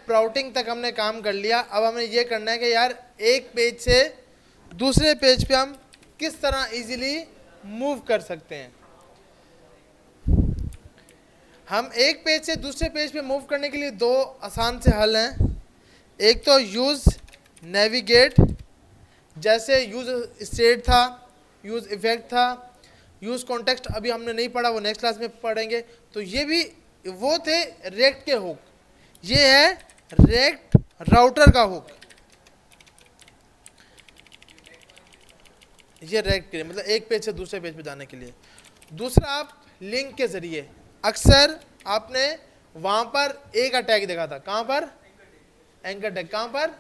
प्राउटिंग तक हमने काम कर लिया। अब हमें ये करना है कि यार एक पेज से दूसरे पेज पे हम किस तरह इजीली मूव कर सकते हैं। हम एक पेज से दूसरे पेज पे मूव करने के लिए दो आसान से हल हैं। एक तो यूज नेविगेट, जैसे यूज स्टेट था, यूज इफेक्ट था, यूज कॉन्टेक्स्ट अभी हमने नहीं पढ़ा, वो नेक्स्ट क्लास में पढ़ेंगे। तो ये भी वो थे रेक्ट के हुक, ये है रेक्ट राउटर का हुक। ये रेक्ट के लिए मतलब एक पेज से दूसरे पेज पे जाने के लिए। दूसरा आप लिंक के जरिए, अक्सर आपने वहां पर एक अटैक देखा था, कहां पर? Anchor tag. कहां पर?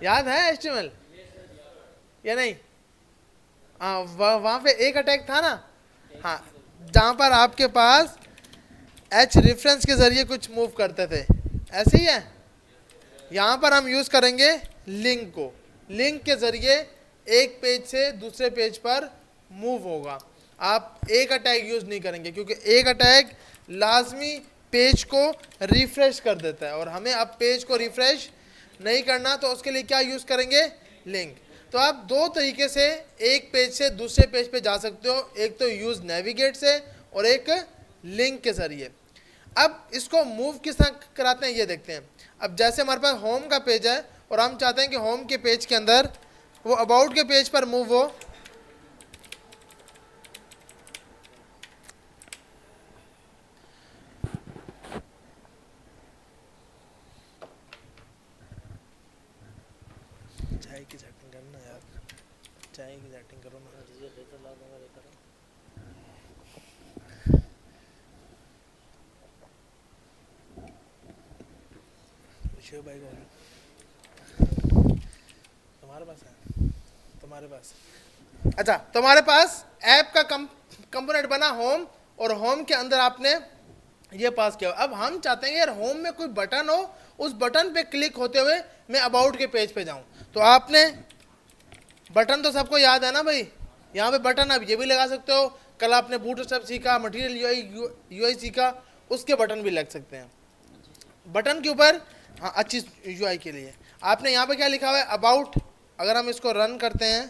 याद है HTML या नहीं? हाँ, वहां पे एक अटैक था ना। हाँ, जहां पर आपके पास H रेफरेंस के जरिए कुछ मूव करते थे, ऐसे ही है। यहां पर हम यूज करेंगे लिंक को। लिंक के जरिए एक पेज से दूसरे पेज पर मूव होगा। आप एक अटैक यूज नहीं करेंगे, क्योंकि एक अटैक लाजमी पेज को रिफ्रेश कर देता है, और हमें अब पेज को रिफ्रेश नहीं करना, तो उसके लिए क्या यूज करेंगे? लिंक। तो आप दो तरीके से एक पेज से दूसरे पेज पे जा सकते हो, एक तो यूज नेविगेट से और एक लिंक के जरिए। अब इसको मूव किस तरह कराते हैं ये देखते हैं। अब जैसे हमारे पास होम का पेज है और हम चाहते हैं कि होम के पेज के अंदर वो अबाउट के पेज पर मूव हो, चाय की सेटिंग करना यार, चाय की सेटिंग करो ना। शिव भाई को तुम्हारे पास है? तुम्हारे पास? अच्छा, तुम्हारे पास ऐप का कंपोनेंट बना होम, और होम के अंदर आपने ये पास किया। अब हम चाहते हैं यार होम में कोई बटन हो, उस बटन पे क्लिक होते हुए मैं अबाउट के पेज पे जाऊं। तो आपने बटन तो सबको याद है ना भाई, यहाँ पे बटन आप ये भी लगा सकते हो। कल आपने बूटस्ट्रैप सीखा, मटेरियल यूआई सीखा, उसके बटन भी लग सकते हैं बटन के ऊपर। हाँ, अच्छी यूआई के लिए आपने यहाँ पे क्या लिखा हुआ है? अबाउट। अगर हम इसको रन करते हैं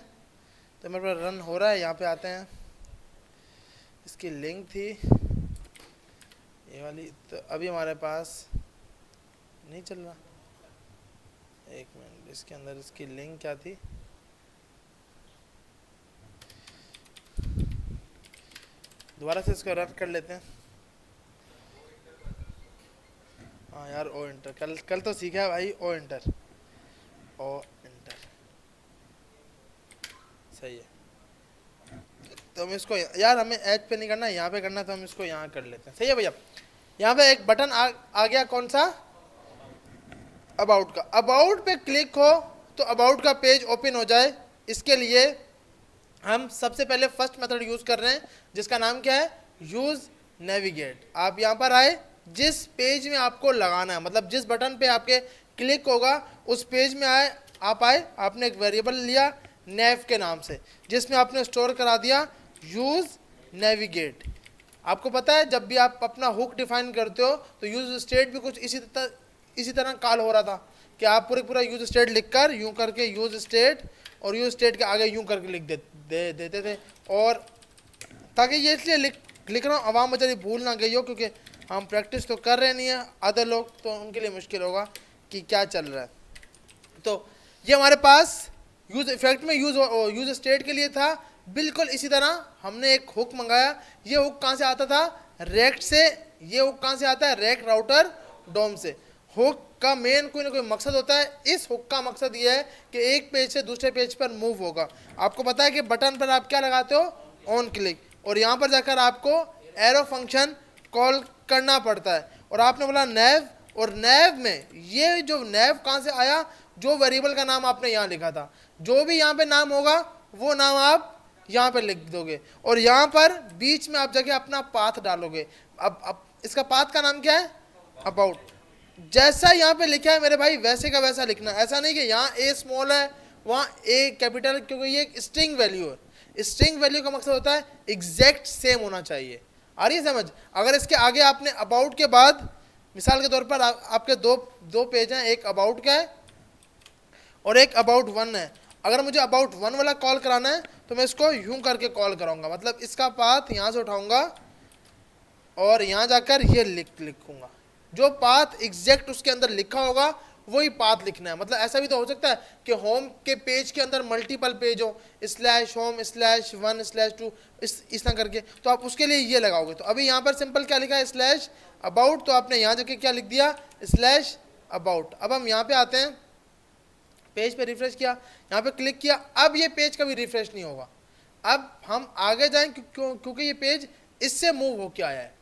तो मेरे पास रन हो रहा है। यहाँ पे आते हैं, इसकी लिंक थी ये वाली, तो अभी हमारे पास नहीं चल रहा। एक मिनट, इसके अंदर इसकी लिंक क्या थी? दोबारा से इसको रन कर लेते हैं। हाँ यार, ओ इंटर, कल तो सीखा है भाई, ओ इंटर, ओ इंटर सही है। तो हम इसको यार, हमें एच पे नहीं करना, यहाँ पे करना, तो हम इसको यहाँ कर लेते हैं। सही है भैया। यहाँ पे एक बटन आ गया, कौन सा? अबाउट का। अबाउट पे क्लिक हो तो अबाउट का पेज ओपन हो जाए। इसके लिए हम सबसे पहले फर्स्ट मेथड यूज कर रहे हैं, जिसका नाम क्या है? Use navigate. आप यहाँ पर आए, जिस पेज में आपको लगाना है, मतलब जिस बटन पे आपके क्लिक होगा उस पेज में आए, आप आए, आपने एक वेरिएबल लिया नेव के नाम से, जिसमें आपने स्टोर करा दिया यूज नेविगेट। आपको पता है जब भी आप अपना हुक डिफाइन करते हो तो यूज स्टेट भी कुछ इसी तरह कॉल हो रहा था कि आप पूरा यूज स्टेट लिखकर यूं करके यूज स्टेट, और यूज स्टेट के आगे यूं करके लिख देते थे। और ताकि ये इसलिए लिख रहा हूँ, आवाम बेचारी भूल ना गई हो, क्योंकि हम प्रैक्टिस तो कर रहे नहीं है, अदर लोग, तो उनके लिए मुश्किल होगा कि क्या चल रहा है। तो ये हमारे पास यूज इफेक्ट में यूज स्टेट के लिए था। बिल्कुल इसी तरह हमने एक हुक मंगाया। ये हुक कहाँ से आता था? रेक्ट से। ये हुक कहाँ से आता है? रेक्ट राउटर डोम से। हुक का मेन कोई ना कोई मकसद होता है। इस हुक का मकसद ये है कि एक पेज से दूसरे पेज पर मूव होगा। आपको पता है कि बटन पर आप क्या लगाते हो? ऑन क्लिक, और यहाँ पर जाकर आपको एरो फंक्शन कॉल करना पड़ता है। और आपने बोला नेव, और नेव में ये जो नेव कहाँ से आया? जो वेरिएबल का नाम आपने यहाँ लिखा था, जो भी यहाँ पे नाम होगा वो नाम आप यहाँ पे लिख दोगे, और यहाँ पर बीच में आप जगह अपना पाथ डालोगे। अब इसका पाथ का नाम क्या है? अबाउट। जैसा यहाँ पे लिखा है मेरे भाई, वैसे का वैसा लिखना। ऐसा नहीं कि यहाँ ए स्मॉल है वहाँ ए कैपिटल, क्योंकि ये एक स्ट्रिंग वैल्यू है। स्ट्रिंग वैल्यू का मकसद होता है एग्जैक्ट सेम होना चाहिए। आ रही है समझ? अगर इसके आगे आपने अबाउट के बाद मिसाल के तौर पर आपके दो पेज हैं, एक अबाउट का है और एक अबाउट वन है। अगर मुझे अबाउट वन वाला कॉल कराना है तो मैं इसको यूं करके कॉल कराऊंगा, मतलब इसका पाथ यहाँ से उठाऊंगा और यहाँ जाकर ये लिखूंगा। जो पाथ एग्जैक्ट उसके अंदर लिखा होगा वही पाथ लिखना है। मतलब ऐसा भी तो हो सकता है कि होम के पेज के अंदर मल्टीपल पेज हो, /home/1/2 इस तरह करके, तो आप उसके लिए ये लगाओगे। तो अभी यहाँ पर सिंपल क्या लिखा है, /about, तो आपने यहाँ जाके क्या लिख दिया, /about। अब हम यहाँ पे आते हैं, पेज पे रिफ्रेश किया, यहाँ पे क्लिक किया, अब ये पेज कभी रिफ्रेश नहीं होगा। अब हम आगे जाएं क्योंकि ये पेज इससे मूव होके आया है।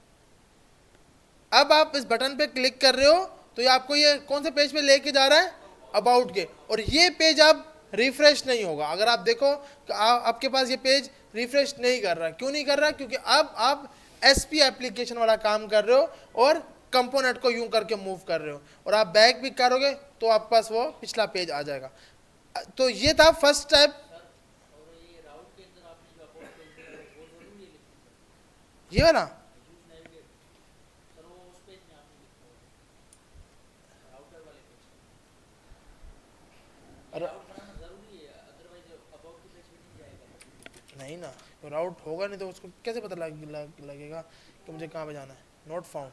अब आप इस बटन पे क्लिक कर रहे हो तो ये आपको ये कौन से पेज पे लेके जा रहा है, अबाउट के, और ये पेज अब रिफ्रेश नहीं होगा। अगर आप देखो आपके पास ये पेज रिफ्रेश नहीं कर रहा। क्यों नहीं कर रहा, क्योंकि अब आप एसपी एप्लीकेशन वाला काम कर रहे हो और कंपोनेंट को यूं करके मूव कर रहे हो, और आप बैक भी करोगे तो आपके पास वो पिछला पेज आ जाएगा। तो ये था फर्स्ट स्टेप। ये वाला नहीं ना, तो राउट होगा नहीं तो उसको कैसे पता लगेगा कि मुझे कहाँ पे जाना है, नॉट फाउंड।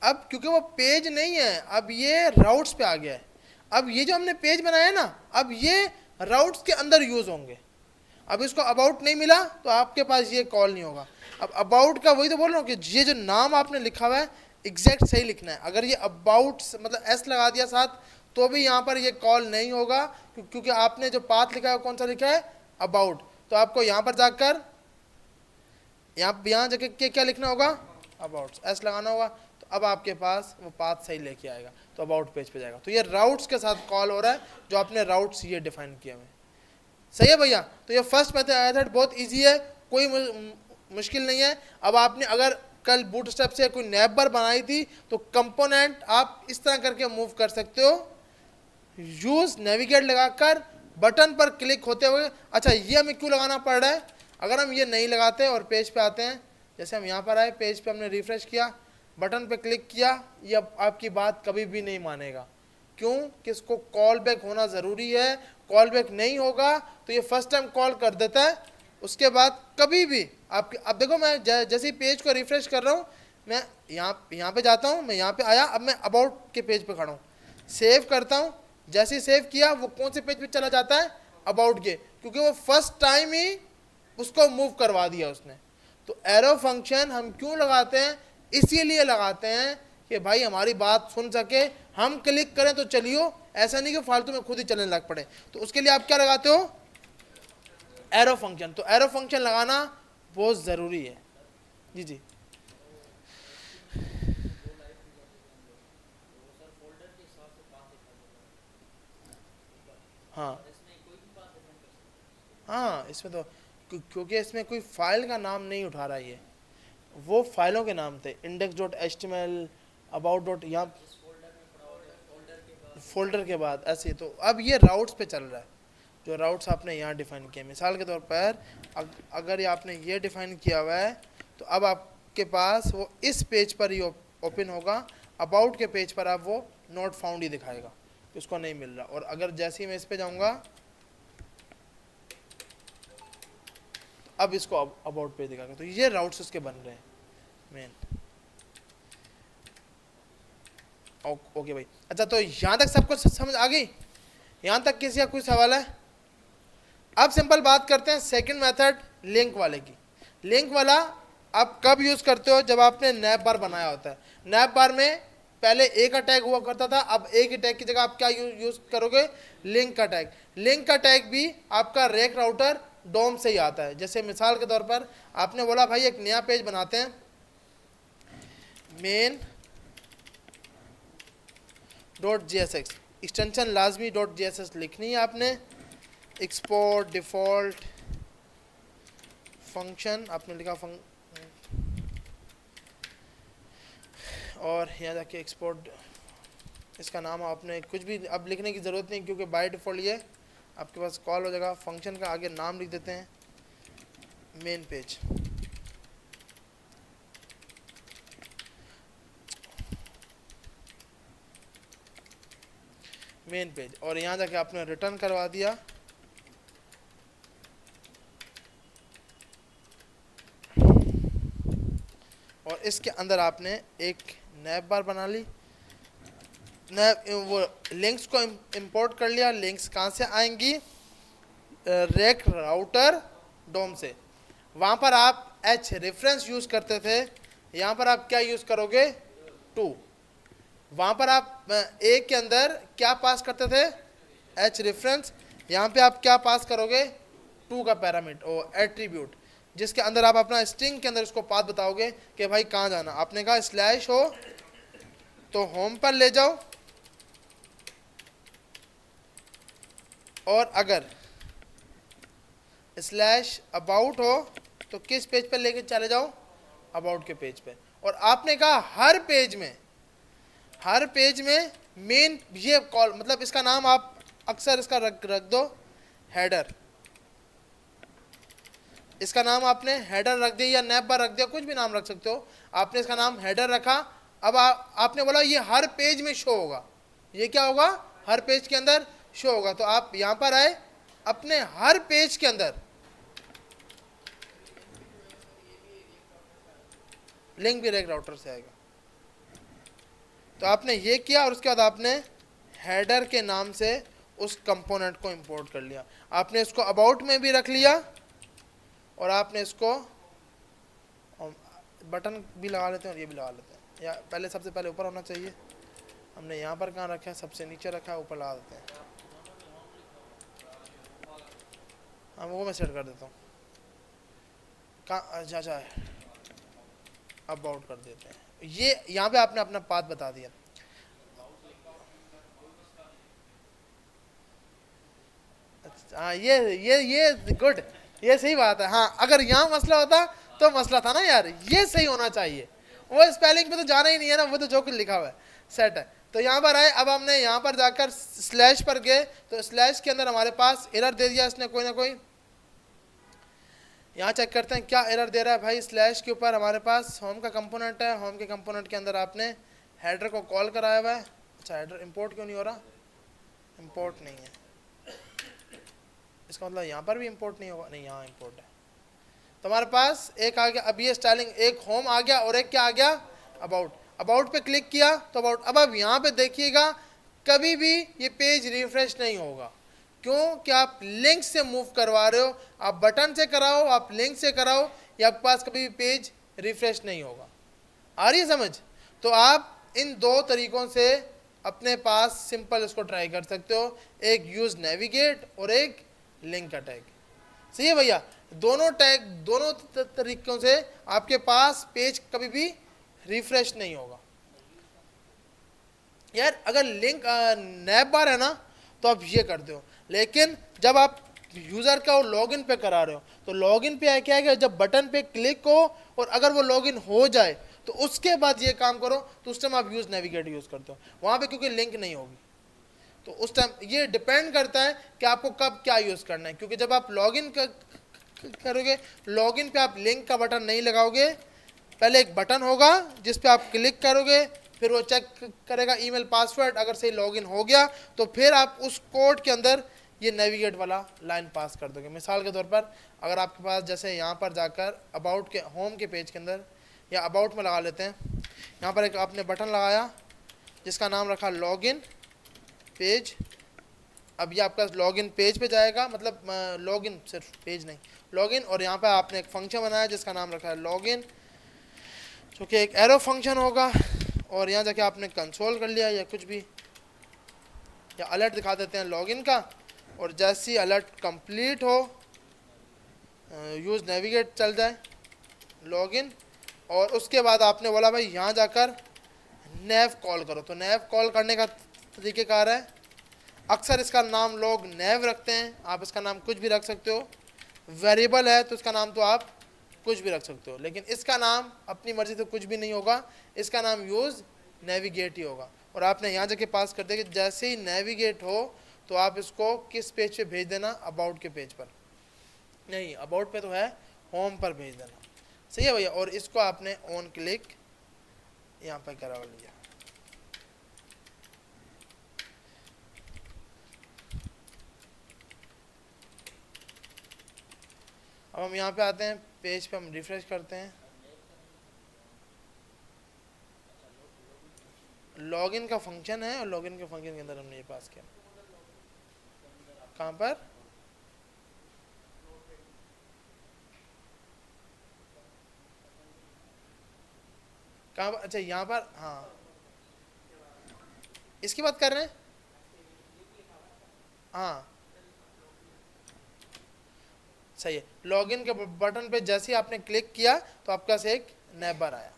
अब क्योंकि वो पेज नहीं है, अब ये राउट्स पे आ गया है। अब ये जो हमने पेज बनाया है ना, अब ये राउट्स के अंदर यूज होंगे। अब इसको अबाउट नहीं मिला तो आपके पास ये कॉल नहीं होगा। अब अबाउट का वही तो बोल रहा हूँ कि ये जो नाम आपने लिखा हुआ है एग्जैक्ट सही लिखना है। अगर ये अबाउट मतलब एस लगा दिया साथ तो भी यहाँ पर ये कॉल नहीं होगा, क्योंकि आपने जो पाथ लिखा है कौन सा लिखा है, अबाउट। तो आपको यहाँ पर जाकर यहाँ जाके क्या लिखना होगा, अबाउट, एस लगाना होगा। तो अब आपके पास वो पाथ सही लेके आएगा, तो अबाउट पेज पे जाएगा। तो ये राउट्स के साथ कॉल हो रहा है, जो आपने राउट्स ये डिफाइन किया हुए। सही है भैया। तो ये फर्स्ट मेथड बहुत इजी है, कोई मुश्किल नहीं है। अब आपने अगर कल बूटस्ट्रैप से कोई नैप बार बनाई थी तो कंपोनेंट आप इस तरह करके मूव कर सकते हो, यूज नेविगेट लगाकर बटन पर क्लिक होते हुए। अच्छा, ये हमें क्यों लगाना पड़ रहा है, अगर हम ये नहीं लगाते और पेज पे आते हैं, जैसे हम यहाँ पर आए, पेज पे हमने रिफ्रेश किया, बटन पे क्लिक किया, ये आपकी बात कभी भी नहीं मानेगा। क्यों कि इसको कॉल बैक होना ज़रूरी है। कॉल बैक नहीं होगा तो ये फर्स्ट टाइम कॉल कर देता है, उसके बाद कभी भी आप। अब देखो मैं जैसे ही पेज को रिफ्रेश कर रहा हूँ, मैं यहाँ पे जाता हूँ, मैं यहाँ पे आया, अब मैं अबाउट के पेज पे खड़ा हूँ, सेव करता हूँ। जैसे ही सेव किया वो कौन से पेज पे चला जाता है, अबाउट के, क्योंकि वो फर्स्ट टाइम ही उसको मूव करवा दिया उसने। तो एरो फंक्शन हम क्यों लगाते हैं, इसीलिए लगाते हैं कि भाई हमारी बात सुन सके, हम क्लिक करें तो चलियो, ऐसा नहीं कि फालतू में खुद ही चलने लग पड़े। तो उसके लिए आप क्या लगाते हो, एरो फंक्शन। तो एरो फंक्शन लगाना बहुत ज़रूरी है। जी जी, हाँ हाँ, इसमें तो क्योंकि इसमें कोई फाइल का नाम नहीं उठा रहा है, ये वो फाइलों के नाम थे, index.html, about. यहाँ फोल्डर के बाद ऐसे। तो अब ये राउट्स पे चल रहा है, जो राउट्स आपने यहाँ डिफाइन किए। मिसाल के तौर पर अगर ये आपने ये डिफाइन किया हुआ है तो अब आपके पास वो इस पेज पर ही ओपन होगा, अबाउट के पेज पर आप वो नॉट फाउंड ही दिखाएगा, उसको नहीं मिल रहा। और अगर जैसे ही मैं इस पे जाऊँगा तो अब इसको अबाउट पेज दिखाएगा। तो ये राउट्स उसके बन रहे हैं मेन। ओके भाई, अच्छा तो यहाँ तक सबको समझ आ गई? यहाँ तक किसी का कोई सवाल है? अब सिंपल बात करते हैं सेकंड मेथड, लिंक वाले की। लिंक वाला आप कब यूज़ करते हो, जब आपने नैप बार बनाया होता है। नैप बार में पहले एक का टैग हुआ करता था, अब एक ही टैग की जगह आप क्या यूज़ करोगे, लिंक का टैग। लिंक का टैग भी आपका रेक राउटर डोम से ही आता है। जैसे मिसाल के तौर पर आपने बोला भाई एक नया पेज बनाते हैं, मेन .jsx, एक्सटेंशन लाजमी .jss लिखनी है आपने, एक्सपोर्ट डिफ़ॉल्ट फंक्शन आपने लिखा और यहाँ जाके एक्सपोर्ट, इसका नाम आपने कुछ भी अब लिखने की ज़रूरत नहीं, क्योंकि बाय डिफ़ॉल्ट ये आपके पास कॉल हो जाएगा। फंक्शन का आगे नाम लिख देते हैं, मेन पेज। मेन पेज, और यहाँ जाके आपने रिटर्न करवा दिया। और इसके अंदर आपने एक नैप बार बना ली, नैप वो लिंक्स को इंपोर्ट कर लिया। लिंक्स कहाँ से आएंगी? रेक राउटर डोम से। वहाँ पर आप एच रेफरेंस यूज़ करते थे, यहाँ पर आप क्या यूज़ करोगे? 2। वहाँ पर आप ए के अंदर क्या पास करते थे? H reference. यहाँ पे आप क्या पास करोगे? 2 का पैरामीटर और एट्रीब्यूट, जिसके अंदर आप अपना स्ट्रिंग के अंदर उसको पाथ बताओगे कि भाई कहाँ जाना। आपने कहा स्लैश हो तो होम पर ले जाओ, और अगर स्लैश अबाउट हो तो किस पेज पर लेके चले जाओ? अबाउट के पेज पे। और आपने कहा हर पेज में मेन ये कॉल, मतलब इसका नाम आप अक्सर इसका रख दो हेडर। इसका नाम आपने हेडर रख दिया या नैप बार रख दिया, कुछ भी नाम रख सकते हो। आपने इसका नाम हेडर रखा। अब आपने बोला ये हर पेज में शो होगा। ये क्या होगा? हर पेज के अंदर शो होगा। तो आप यहां पर आए, अपने हर पेज के अंदर लिंक भी रेक राउटर से आएगा। तो आपने ये किया, और उसके बाद आपने हेडर के नाम से उस कंपोनेंट को इंपोर्ट कर लिया। आपने इसको अबाउट में भी रख लिया, और आपने इसको बटन भी लगा लेते हैं और ये भी लगा लेते हैं। या पहले सबसे पहले ऊपर होना चाहिए। हमने यहाँ पर कहाँ रखा है? सबसे नीचे रखा है, ऊपर लगा देते हैं। हाँ, वो मैं सेट कर देता हूँ। कहाँ? अच्छा, अबाउट कर देते हैं। ये यहाँ पे आपने अपना पाथ बता दिया। हाँ, ये गुड, ये सही बात है। हाँ, अगर यहाँ मसला होता तो मसला था ना यार, ये सही होना चाहिए। वो स्पेलिंग पे तो जाना ही नहीं है ना, वो तो जो कुछ लिखा हुआ है सेट है। तो यहाँ पर आए, अब हमने यहाँ पर जाकर स्लैश पर गए, तो स्लैश के अंदर हमारे पास एरर दे दिया इसने कोई ना कोई। यहाँ चेक करते हैं क्या एरर दे रहा है भाई। स्लैश के ऊपर हमारे पास होम का कंपोनेंट है, होम के कंपोनेंट के अंदर आपने हेडर को कॉल कराया हुआ है। अच्छा, हेडर इंपोर्ट क्यों नहीं हो रहा? इंपोर्ट नहीं है, इसका मतलब यहाँ पर भी इंपोर्ट नहीं होगा। नहीं, यहाँ इंपोर्ट है। तो हमारे पास एक आ गया। अब ये स्टाइलिंग, एक होम आ गया और एक क्या आ गया? अबाउट। अबाउट पे क्लिक किया तो अबाउट। अब यहाँ पे देखिएगा, कभी भी ये पेज रिफ्रेश नहीं होगा। क्यों? कि आप लिंक से मूव करवा रहे हो। आप बटन से कराओ, आप लिंक से कराओ, या आपके पास कभी भी पेज रिफ्रेश नहीं होगा। आ रही है समझ? तो आप इन 2 तरीकों से अपने पास सिंपल इसको ट्राई कर सकते हो। एक यूज नेविगेट और एक लिंक का टैग। सही है भैया? दोनों टैग, दोनों तरीकों से आपके पास पेज कभी भी रिफ्रेश नहीं होगा। यार अगर लिंक नैप बार है ना, तो आप ये करते हो। लेकिन जब आप यूज़र का लॉगिन पे करा रहे हो, तो लॉगिन पे क्या है, जब बटन पे क्लिक हो और अगर वो लॉगिन हो जाए तो उसके बाद ये काम करो, तो उस टाइम आप यूज़ नेविगेट यूज़ करते हो वहाँ पे, क्योंकि लिंक नहीं होगी। तो उस टाइम ये डिपेंड करता है कि आपको कब क्या यूज़ करना है। क्योंकि जब आप लॉगिन करोगे, लॉगिन पे आप लिंक का बटन नहीं लगाओगे। पहले एक बटन होगा जिस पे आप क्लिक करोगे, फिर वो चेक करेगा ईमेल पासवर्ड। अगर सही लॉगिन हो गया तो फिर आप उस कोड के अंदर ये नेविगेट वाला लाइन पास कर दोगे। मिसाल के तौर पर अगर आपके पास जैसे यहाँ पर जाकर अबाउट के होम के पेज के अंदर, या अबाउट में लगा लेते हैं, यहाँ पर एक आपने बटन लगाया जिसका नाम रखा लॉगिन पेज। अब ये आपका लॉगिन पेज पे जाएगा, मतलब लॉगिन सिर्फ पेज नहीं, लॉगिन। और यहाँ पे आपने एक फंक्शन बनाया जिसका नाम रखा है लॉगिन, जो कि एक एरो फंक्शन होगा। और यहाँ जाके आपने कंसोल कर लिया या कुछ भी, या अलर्ट दिखा देते हैं लॉगिन का। और जैसी अलर्ट कंप्लीट हो, यूज़ नेविगेट चल जाए लॉगिन, और उसके बाद आपने बोला भाई यहाँ जाकर नैव कॉल करो। तो नैव कॉल करने का तरीक़ेकार है, अक्सर इसका नाम लोग नैव रखते हैं, आप इसका नाम कुछ भी रख सकते हो। वेरिएबल है तो इसका नाम तो आप कुछ भी रख सकते हो, लेकिन इसका नाम अपनी मर्जी से कुछ भी नहीं होगा, इसका नाम यूज़ नेविगेट ही होगा। और आपने यहाँ जाके पास कर दिया कि जैसे ही नेविगेट हो तो आप इसको किस पेज पे भेज देना? अबाउट के पेज पर नहीं, अबाउट पे तो है, होम पर भेज देना। सही है भैया? और इसको आपने ऑन क्लिक यहाँ पर करा लिया। अब हम यहाँ पे आते हैं, पेज पे हम रिफ्रेश करते हैं, लॉगिन का फंक्शन है और लॉगिन के फंक्शन के अंदर हमने ये पास किया। कहाँ पर? कहाँ पर? अच्छा यहाँ पर, हाँ इसकी बात कर रहे हैं। हाँ सही है, लॉगिन के बटन पे जैसे ही आपने क्लिक किया तो आपके पास एक नैब बार आया।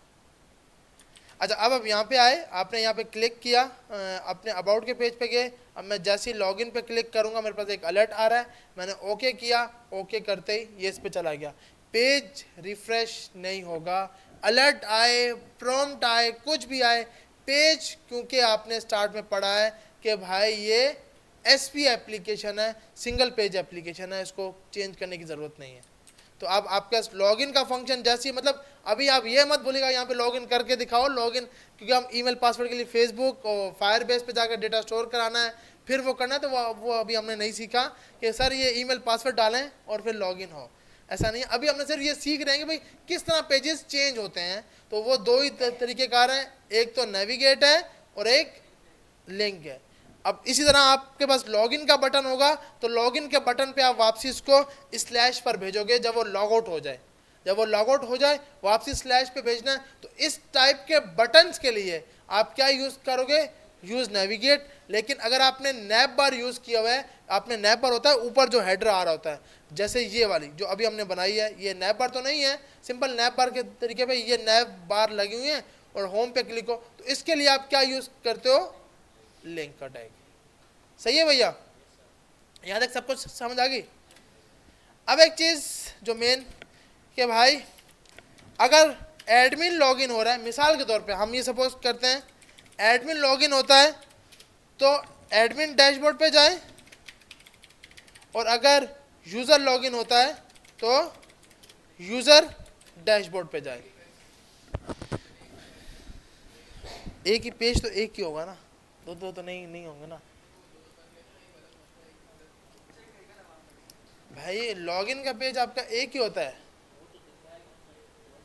अच्छा अब आप यहाँ पे आए, आपने यहाँ पे क्लिक किया, अपने अबाउट के पेज पे गए। अब मैं जैसे ही लॉगिन पे क्लिक करूँगा मेरे पास एक अलर्ट आ रहा है, मैंने ओके किया, ओके करते ही ये इस पे चला गया, पेज रिफ्रेश नहीं होगा। अलर्ट आए, प्रॉम्प्ट आए, कुछ भी आए, पेज क्योंकि आपने स्टार्ट में पढ़ा है कि भाई ये एसपी एप्लीकेशन है, सिंगल पेज एप्लीकेशन है, इसको चेंज करने की ज़रूरत नहीं है। तो अब आपके पास लॉगिन का फंक्शन जैसे ही, मतलब अभी आप ये मत भूलिएगा यहाँ पे लॉगिन करके दिखाओ लॉगिन, क्योंकि हम ईमेल पासवर्ड के लिए फेसबुक और फायरबेस पे जाकर डेटा स्टोर कराना है, फिर वो करना है, तो वो अभी हमने नहीं सीखा कि सर ये ईमेल पासवर्ड डालें और फिर लॉगिन हो, ऐसा नहीं है। अभी हमने सिर्फ ये सीख रहे हैं कि भाई किस तरह पेजेस चेंज होते हैं। तो वो दो ही तरीक़ेकार हैं, एक तो नेविगेट है और एक लिंक है। अब इसी तरह आपके पास लॉगिन का बटन होगा, तो लॉगिन के बटन पे आप वापसी इसको स्लैश पर भेजोगे जब वो लॉग आउट हो जाए। जब वो लॉग आउट हो जाए वापसी स्लैश पे भेजना है। तो इस टाइप के बटन्स के लिए आप क्या यूज़ करोगे? Use navigate. लेकिन अगर आपने नैब बार यूज़ किया हुआ है, आपने नैब बार होता है ऊपर जो हेडर आ रहा होता है, जैसे ये वाली जो अभी हमने बनाई है, ये नैब बार तो नहीं है, सिंपल नैब बार के तरीके पे ये नैब बार लगी हुई है और होम पे क्लिक हो, तो इसके लिए आप क्या यूज़ करते हो? लिंक का टैग। सही है भैया, यहाँ तक सब कुछ समझ आ गई। अब एक चीज़ जो मेन कि भाई अगर एडमिन लॉगिन हो रहा है, मिसाल के तौर पे हम ये सपोज करते हैं एडमिन लॉगिन होता है, तो एडमिन डैशबोर्ड पे जाए, और अगर यूज़र लॉगिन होता है तो यूज़र डैशबोर्ड पे जाए। एक ही पेज तो एक ही होगा ना, दो दो तो नहीं होंगे ना भाई। लॉगिन का पेज आपका एक ही होता है।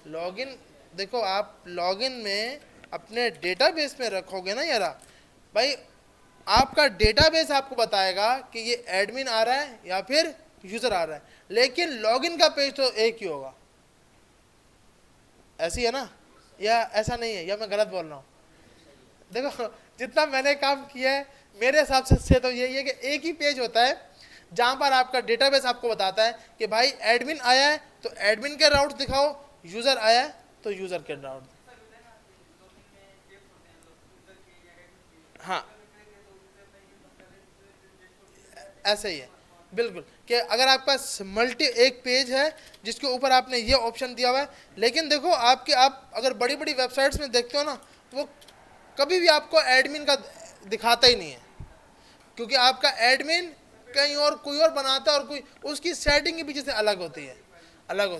लॉगिन देखो, आप लॉगिन में अपने डेटाबेस में रखोगे ना यार भाई, आपका डेटाबेस आपको बताएगा कि ये एडमिन आ रहा है या फिर यूज़र आ रहा है, लेकिन लॉगिन का पेज तो एक ही होगा। ऐसी है ना, या ऐसा नहीं है, या मैं गलत बोल रहा हूँ? देखो जितना मैंने काम किया है मेरे हिसाब से तो यही है कि एक ही पेज होता है जहाँ पर आपका डेटाबेस आपको बताता है कि भाई एडमिन आया है तो एडमिन के राउट दिखाओ, यूज़र आया है तो यूज़र के राउट। हाँ ऐसे ही है बिल्कुल, कि अगर आपका मल्टी एक पेज है जिसके ऊपर आपने ये ऑप्शन दिया हुआ है, लेकिन देखो आप अगर बड़ी बड़ी वेबसाइट्स में देखते हो ना, वो कभी भी आपको एडमिन का दिखाता ही नहीं है, क्योंकि आपका एडमिन कहीं और कोई और बनाता है और कोई उसकी सेटिंग के पीछे से अलग होती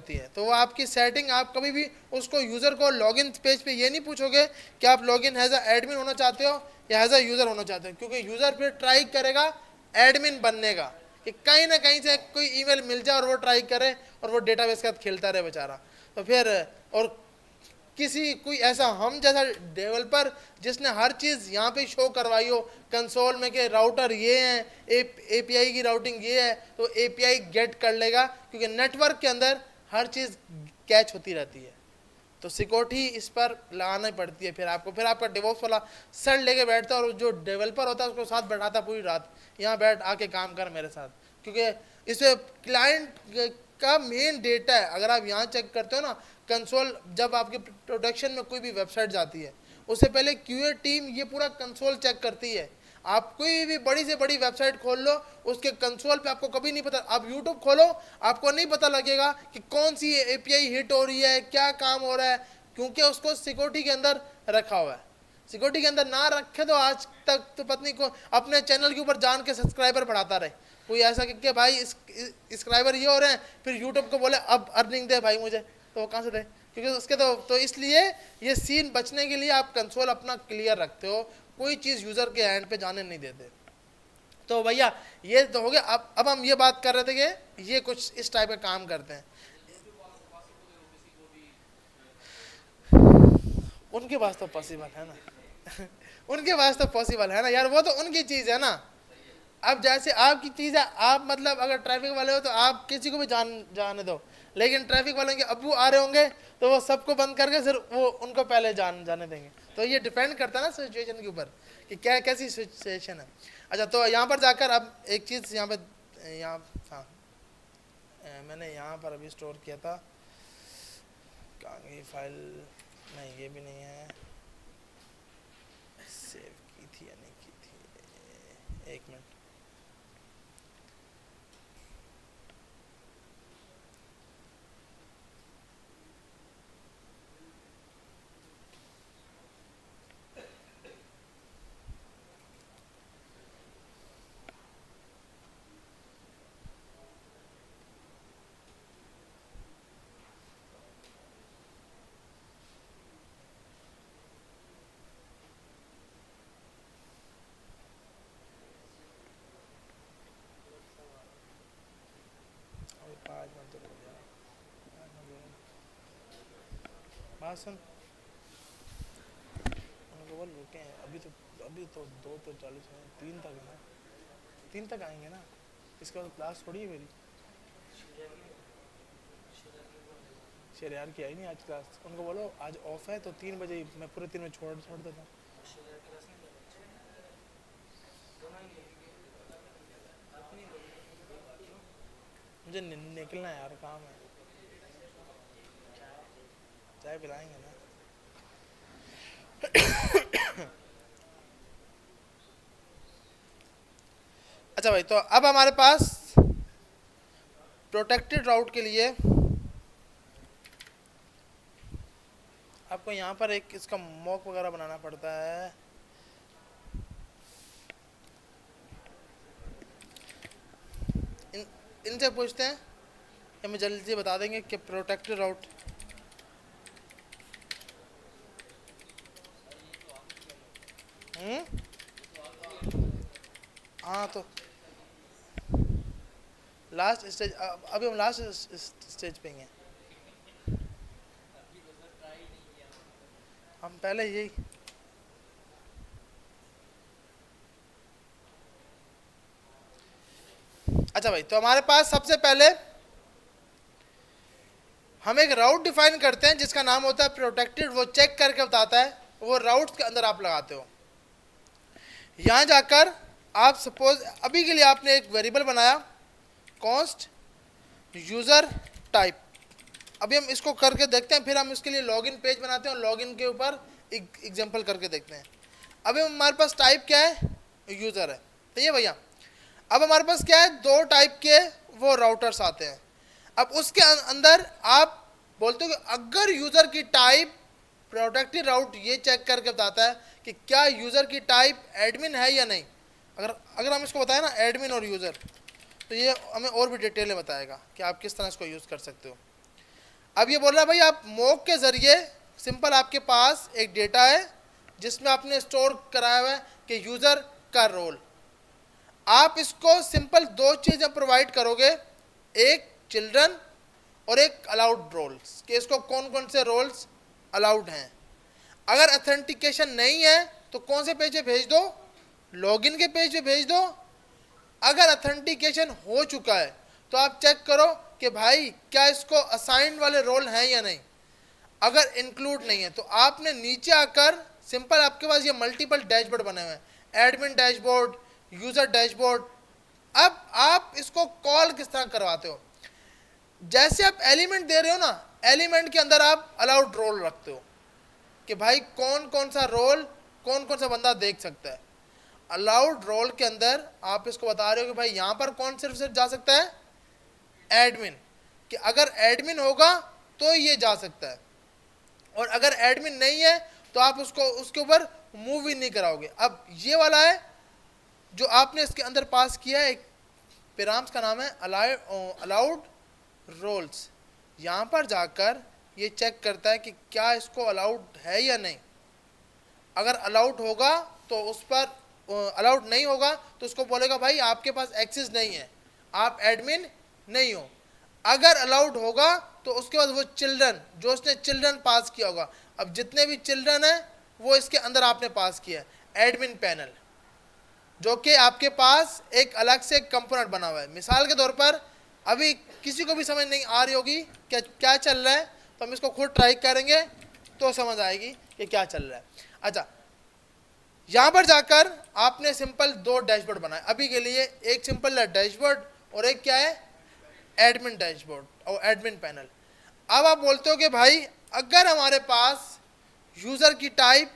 है। तो वो आपकी सेटिंग, आप कभी भी उसको यूज़र को लॉगिन पेज पे ये नहीं पूछोगे कि आप लॉगिन एज अ एडमिन होना चाहते हो या एज अ यूज़र होना चाहते हो, क्योंकि यूज़र फिर ट्राई करेगा एडमिन बनने का कि कहीं ना कहीं से कोई ईमेल मिल जाए और वो ट्राई करे और वो डेटाबेस के साथ खेलता रहे बेचारा। तो फिर और किसी कोई ऐसा हम जैसा डेवलपर जिसने हर चीज़ यहाँ पे शो करवाई हो कंसोल में कि राउटर ये हैं, एपीआई की राउटिंग ये है, तो एपीआई गेट कर लेगा, क्योंकि नेटवर्क के अंदर हर चीज़ कैच होती रहती है। तो सिक्योरिटी इस पर लगाना पड़ती है। फिर आपका डेवॉप्स वाला सर लेके बैठता है और जो डेवलपर होता है उसको साथ बैठाता पूरी रात, यहाँ बैठ आके काम कर मेरे साथ, क्योंकि इसमें क्लाइंट का मेन डेटा है। अगर आप यहाँ चेक करते हो ना कंसोल, जब आपके प्रोडक्शन में कोई भी वेबसाइट जाती है उससे पहले क्यूए टीम ये पूरा कंसोल चेक करती है। आप कोई भी बड़ी से बड़ी वेबसाइट खोल लो, उसके कंसोल पे आपको कभी नहीं पता, आप यूट्यूब खोलो आपको नहीं पता लगेगा कि कौन सी एपीआई हिट हो रही है, क्या काम हो रहा है, क्योंकि उसको सिक्योरिटी के अंदर रखा हुआ है। सिक्योरिटी के अंदर ना रखे तो आज तक तो पत्नी को अपने चैनल के ऊपर जान के सब्सक्राइबर बढ़ाता रहे कोई, ऐसा कि भाई सब्सक्राइबर ये हो रहे हैं, फिर यूट्यूब को बोले अब अर्निंग दे भाई मुझे, तो वो कहाँ से दे? क्योंकि उसके तो इसलिए ये सीन बचने के लिए आप कंसोल अपना क्लियर रखते हो, कोई चीज़ यूज़र के हैंड पे जाने नहीं देते। तो भैया ये तो हो गया। अब हम ये बात कर रहे थे कि ये कुछ इस टाइप का काम करते हैं, उनके पास तो पॉसिबल है ना उनके पास तो पॉसिबल है ना यार, वो तो उनकी चीज है ना। अब जैसे आपकी चीज है, आप मतलब अगर ट्रैफिक वाले हो तो आप किसी को भी जाने दो, लेकिन ट्रैफिक वालों के अब्बू आ रहे होंगे तो वो सबको बंद करके सिर्फ वो उनको पहले जाने देंगे। तो ये डिपेंड करता है ना सिचुएशन के ऊपर कि क्या कैसी सिचुएशन है। अच्छा, तो यहाँ पर जाकर अब एक चीज़ यहाँ पे, यहाँ हाँ मैंने यहाँ पर अभी स्टोर किया था, कहाँ गई फाइल, नहीं ये भी नहीं है, सेव की थी या नहीं की थी, एक मिनट। बात सुन, उनको बोल रुके हैं अभी तो 2 तो 40 हैं, 3 तक है ना, 3 तक आएंगे ना, इसके बाद क्लास थोड़ी है मेरी। शरियार की आई नहीं आज क्लास, उनको बोलो आज ऑफ है तो 3 बजे मैं पूरे 3 बजे छोड़ देता हूँ। मुझे निकलना है यार, काम है, चाय पिलाएंगे ना। अच्छा भाई, तो अब हमारे पास प्रोटेक्टेड राउट के लिए आपको यहाँ पर एक इसका मॉक वगैरह बनाना पड़ता है। इनसे पूछते हैं, हमें जल्दी से बता देंगे कि प्रोटेक्टेड राउट हाँ, तो लास्ट स्टेज, अभी हम लास्ट स्टेज पे हैं, हम पहले यही अच्छा भाई, तो हमारे पास सबसे पहले हम एक राउट डिफाइन करते हैं जिसका नाम होता है प्रोटेक्टेड। वो चेक करके बताता है वो राउट के अंदर आप लगाते हो। यहां जाकर आप सपोज अभी के लिए आपने एक वेरिएबल बनाया कॉन्स्ट यूजर टाइप। अभी हम इसको करके देखते हैं, फिर हम इसके लिए लॉगिन पेज बनाते हैं और लॉगिन के ऊपर एग्जांपल करके देखते हैं। अभी हमारे पास टाइप क्या है, यूजर है, तो ये भैया अब हमारे पास क्या है, 2 टाइप के वो राउटर्स आते हैं। अब उसके अंदर आप बोलते हो कि अगर यूजर की टाइप प्रोटेक्टेड राउट ये चेक करके बताता है कि क्या यूजर की टाइप एडमिन है या नहीं। अगर हम इसको बताएं ना एडमिन और यूजर, तो ये हमें और भी डिटेल में बताएगा कि आप किस तरह इसको यूज कर सकते हो। अब ये बोल रहा है भाई आप मॉक के जरिए सिंपल आपके पास एक डेटा है जिसमें आपने स्टोर कराया हुआ है कि यूजर का रोल। आप इसको सिंपल 2 चीजें प्रोवाइड करोगे, एक चिल्ड्रन और एक अलाउड रोल्स, कि इसको कौन कौन से रोल्स अलाउड हैं। अगर ऑथेंटिकेशन नहीं है तो कौन से पेज पे भेज दो, लॉगिन के पेज पे भेज दो। अगर ऑथेंटिकेशन हो चुका है तो आप चेक करो कि भाई क्या इसको असाइंड वाले रोल हैं या नहीं। अगर इंक्लूड नहीं है तो आपने नीचे आकर सिंपल, आपके पास ये मल्टीपल डैशबोर्ड बने हुए हैं, एडमिन डैशबोर्ड, यूजर डैशबोर्ड। अब आप इसको कॉल किस तरह करवाते हो, जैसे आप एलिमेंट दे रहे हो ना, एलिमेंट के अंदर आप अलाउड रोल रखते हो कि भाई कौन कौन सा रोल कौन कौन सा बंदा देख सकता है। अलाउड रोल के अंदर आप इसको बता रहे हो कि भाई यहाँ पर कौन सिर्फ जा सकता है, एडमिन, कि अगर एडमिन होगा तो ये जा सकता है, और अगर एडमिन नहीं है तो आप उसको उसके ऊपर मूव ही नहीं कराओगे। अब ये वाला है जो आपने इसके अंदर पास किया है, एक पैराम्स का नाम है अलाउड रोल्स। यहाँ पर जाकर ये चेक करता है कि क्या इसको अलाउड है या नहीं। अगर अलाउड होगा तो उस पर, अलाउड नहीं होगा तो उसको बोलेगा भाई आपके पास एक्सेस नहीं है, आप एडमिन नहीं हो। अगर अलाउड होगा तो उसके बाद वो चिल्ड्रन, जो उसने चिल्ड्रन पास किया होगा, अब जितने भी चिल्ड्रन है वो इसके अंदर आपने पास किया है। एडमिन पैनल, जो कि आपके पास एक अलग से कंपोनेंट बना हुआ है। मिसाल के तौर पर अभी किसी को भी समझ नहीं आ रही होगी क्या क्या चल रहा है, तो हम इसको खुद ट्राई करेंगे तो समझ आएगी कि क्या चल रहा है। अच्छा, यहां पर जाकर आपने सिंपल दो डैशबोर्ड बनाए अभी के लिए, एक सिंपल है डैशबोर्ड और एक क्या है, एडमिन डैशबोर्ड और एडमिन पैनल। अब आप बोलते हो कि भाई अगर हमारे पास यूजर की टाइप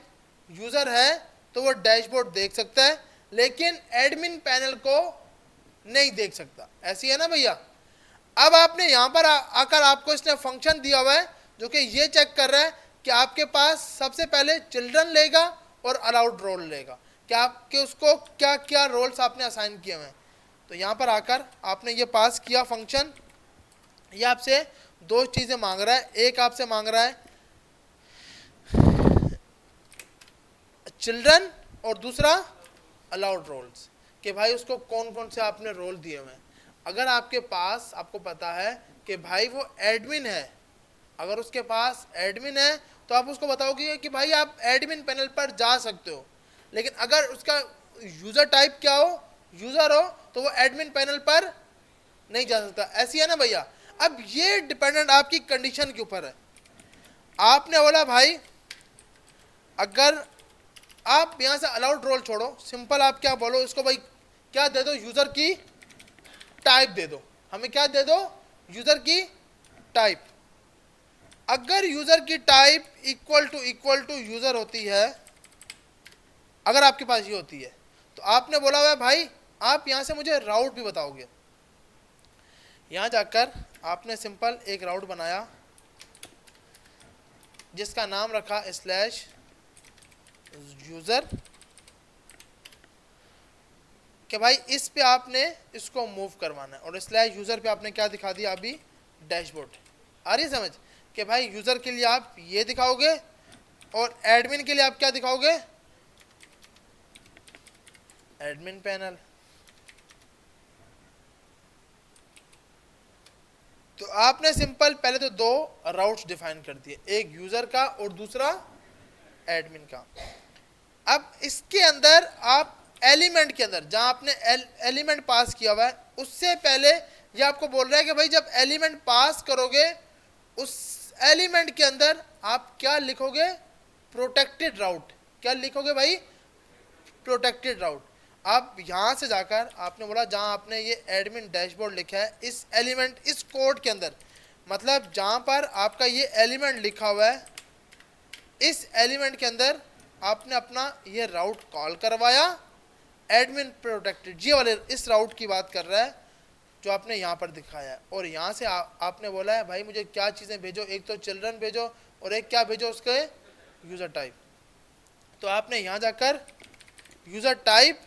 यूजर है तो वो डैशबोर्ड देख सकता है, लेकिन एडमिन पैनल को नहीं देख सकता, ऐसी है ना भैया। अब आपने यहां पर आकर आपको इसने फंक्शन दिया हुआ है जो कि ये चेक कर रहा है कि आपके पास सबसे पहले चिल्ड्रन लेगा और अलाउड रोल लेगा, क्या आपके उसको क्या क्या रोल्स आपने असाइन किए हुए हैं। तो यहां पर आकर आपने ये पास किया फंक्शन, ये आपसे दो चीजें मांग रहा है, एक आपसे मांग रहा है चिल्ड्रन और दूसरा अलाउड रोल्स, कि भाई उसको कौन कौन से आपने रोल दिए हुए हैं। अगर आपके पास, आपको पता है कि भाई वो एडमिन है, अगर उसके पास एडमिन है तो आप उसको बताओगे कि भाई आप एडमिन पैनल पर जा सकते हो, लेकिन अगर उसका यूजर टाइप क्या हो, यूजर हो, तो वो एडमिन पैनल पर नहीं जा सकता, ऐसी है ना भैया। अब ये डिपेंडेंट आपकी कंडीशन के ऊपर है। आपने बोला भाई अगर आप यहां से अलाउड रोल छोड़ो, सिंपल आप क्या बोलो इसको, भाई क्या दे दो, यूजर की टाइप दे दो, हमें क्या दे दो, यूजर की टाइप। अगर यूजर की टाइप इक्वल टू यूजर होती है, अगर आपके पास ये होती है, तो आपने बोला हुआ है भाई आप यहां से मुझे राउट भी बताओगे। यहां जाकर आपने सिंपल एक राउट बनाया जिसका नाम रखा स्लैश यूजर, कि भाई इस पे आपने इसको मूव करवाना है, और स्लैश यूजर पे आपने क्या दिखा दिया अभी, डैशबोर्ड। आ रही समझ कि भाई यूजर के लिए आप ये दिखाओगे और एडमिन के लिए आप क्या दिखाओगे, एडमिन पैनल। तो आपने सिंपल पहले तो दो राउट्स डिफाइन कर दिए, एक यूजर का और दूसरा एडमिन का। अब इसके अंदर आप एलिमेंट के अंदर जहां आपने एलिमेंट पास किया हुआ है, उससे पहले ये आपको बोल रहा है कि भाई जब एलिमेंट पास करोगे उस एलिमेंट के अंदर आप क्या लिखोगे, प्रोटेक्टेड राउट। क्या लिखोगे भाई, प्रोटेक्टेड राउट। आप यहां से जाकर आपने बोला जहां आपने ये एडमिन डैशबोर्ड लिखा है, इस एलिमेंट इस कोड के अंदर, मतलब जहां पर आपका ये एलिमेंट लिखा हुआ है, इस एलिमेंट के अंदर आपने अपना ये राउट कॉल करवाया, एडमिन प्रोटेक्टेड, जी वाले इस राउट की बात कर रहा है जो आपने यहाँ पर दिखाया है। और यहाँ से आपने बोला है भाई मुझे क्या चीज़ें भेजो, एक तो चिल्ड्रन भेजो और एक क्या भेजो, उसके यूज़र टाइप। तो आपने यहाँ जाकर यूज़र टाइप,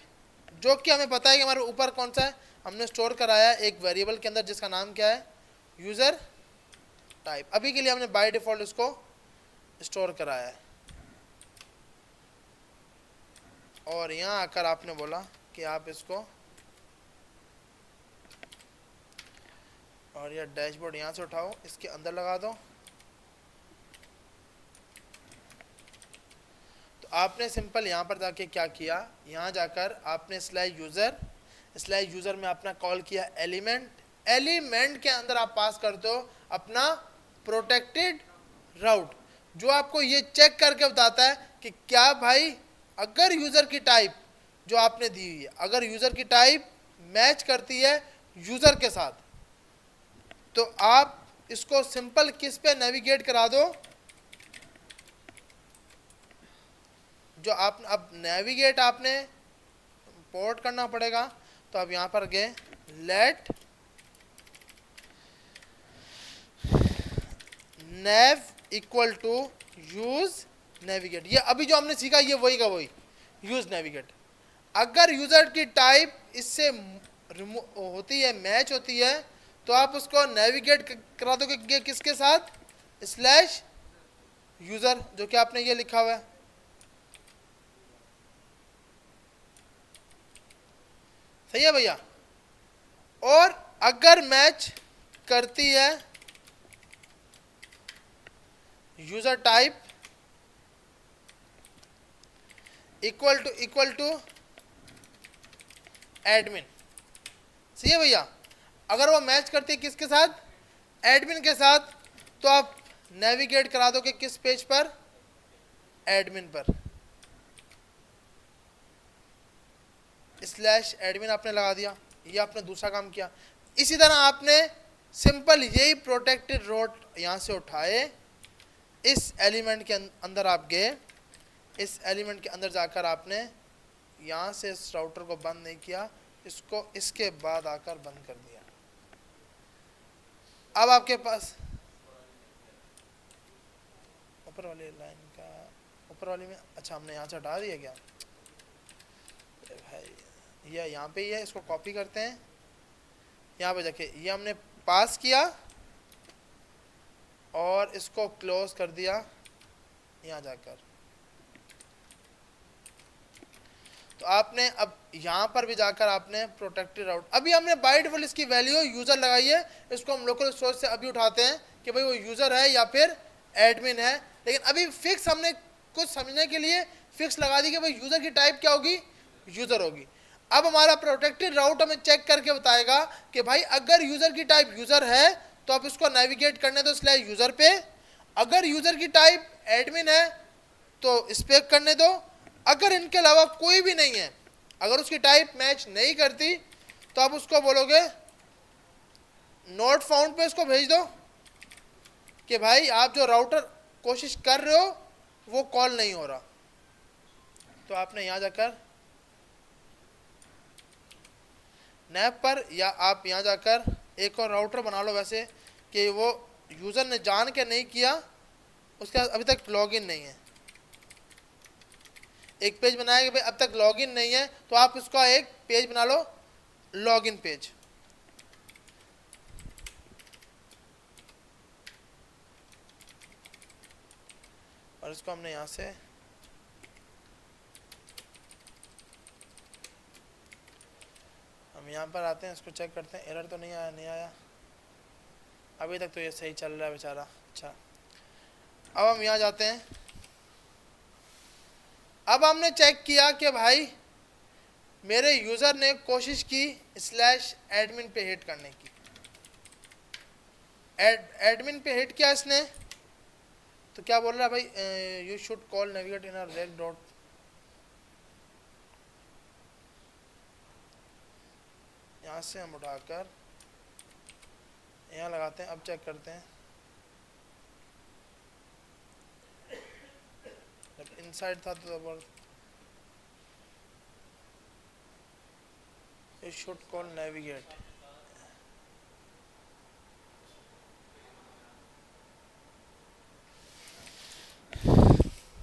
जो कि हमें पता है कि हमारे ऊपर कौन सा है, हमने स्टोर कराया है एक वेरिएबल के अंदर जिसका नाम क्या है, यूज़र टाइप। अभी के लिए हमने बाय डिफ़ॉल्ट इसको स्टोर कराया है। और यहाँ आकर आपने बोला कि आप इसको, और यह डैशबोर्ड यहाँ से उठाओ, इसके अंदर लगा दो। तो आपने सिंपल यहाँ पर जाके क्या किया, यहाँ जाकर आपने स्लैश यूज़र में अपना कॉल किया एलिमेंट, एलिमेंट के अंदर आप पास करते हो अपना प्रोटेक्टेड राउट, जो आपको ये चेक करके बताता है कि क्या भाई अगर यूज़र की टाइप जो आपने दी हुई है, अगर यूज़र की टाइप मैच करती है यूज़र के साथ, तो आप इसको सिंपल किस पे नेविगेट करा दो, जो आप अब नेविगेट आपने पोर्ट करना पड़ेगा। तो अब यहां पर गए let nav equal to use navigate, ये अभी जो हमने सीखा ये वही का वही, यूज नेविगेट। अगर यूजर की टाइप इससे होती है, मैच होती है, तो आप उसको नेविगेट करा दोगे किसके साथ, स्लैश यूजर, जो कि आपने ये लिखा हुआ है। सही है भैया। और अगर मैच करती है user type equal to admin. सही है भैया। अगर वो मैच करती है किसके साथ, एडमिन के साथ, तो आप नेविगेट करा दोगे किस पेज पर, एडमिन पर। स्लैश एडमिन आपने लगा दिया, ये आपने दूसरा काम किया। इसी तरह आपने सिंपल यही प्रोटेक्टेड रोट यहां से उठाए, इस एलिमेंट के अंदर आप गए, इस एलिमेंट के अंदर जाकर आपने यहां से इस राउटर को बंद नहीं किया, इसको इसके बाद आकर बंद कर दिया। अब आपके पास ऊपर वाली लाइन का, ऊपर वाली में, अच्छा हमने यहाँ से हटा दिया क्या, अरे भाई ये यहाँ पे ही है, इसको कॉपी करते हैं, यहाँ पे जाके ये हमने पास किया और इसको क्लोज कर दिया यहाँ जाकर। तो आपने अब यहाँ पर भी जाकर आपने प्रोटेक्टेड राउट, अभी हमने बाय डिफॉल्ट इसकी वैल्यू यूजर लगाई है, इसको हम लोकल सोर्स से अभी उठाते हैं कि भाई वो यूजर है या फिर एडमिन है, लेकिन अभी फिक्स हमने कुछ समझने के लिए फिक्स लगा दी कि भाई यूजर की टाइप क्या होगी, यूजर होगी। अब हमारा प्रोटेक्टेड राउट हमें चेक करके बताएगा कि भाई अगर यूजर की टाइप यूजर है तो आप इसको नेविगेट करने दो स्लैश यूजर पे, अगर यूजर की टाइप एडमिन है तो इस पे करने दो, अगर इनके अलावा कोई भी नहीं है, अगर उसकी टाइप मैच नहीं करती तो आप उसको बोलोगे नोट फाउंड पे इसको भेज दो कि भाई आप जो राउटर कोशिश कर रहे हो वो कॉल नहीं हो रहा। तो आपने यहां जाकर नैप पर, या आप यहां जाकर एक और राउटर बना लो वैसे कि वो यूजर ने जान के नहीं किया, उसका अभी तक लॉगिन नहीं है, एक पेज बनाया कि भाई अब तक लॉगिन नहीं है, तो आप उसका एक पेज बना लो, लॉगिन पेज। और इसको हमने यहां से हम यहां पर आते हैं, इसको चेक करते हैं, एरर तो नहीं आया, नहीं आया अभी तक, तो ये सही चल रहा है बेचारा। अच्छा अब हम यहां जाते हैं, अब हमने चेक किया कि भाई मेरे यूजर ने कोशिश की स्लैश एडमिन पे हिट करने की, एडमिन पे हिट किया इसने, तो क्या बोल रहा है भाई, you should call navigate in React dot, यहाँ से हम उठाकर यहाँ लगाते हैं। अब चेक करते हैं, जब इनसाइड था तो यू शुड कॉल नेविगेट,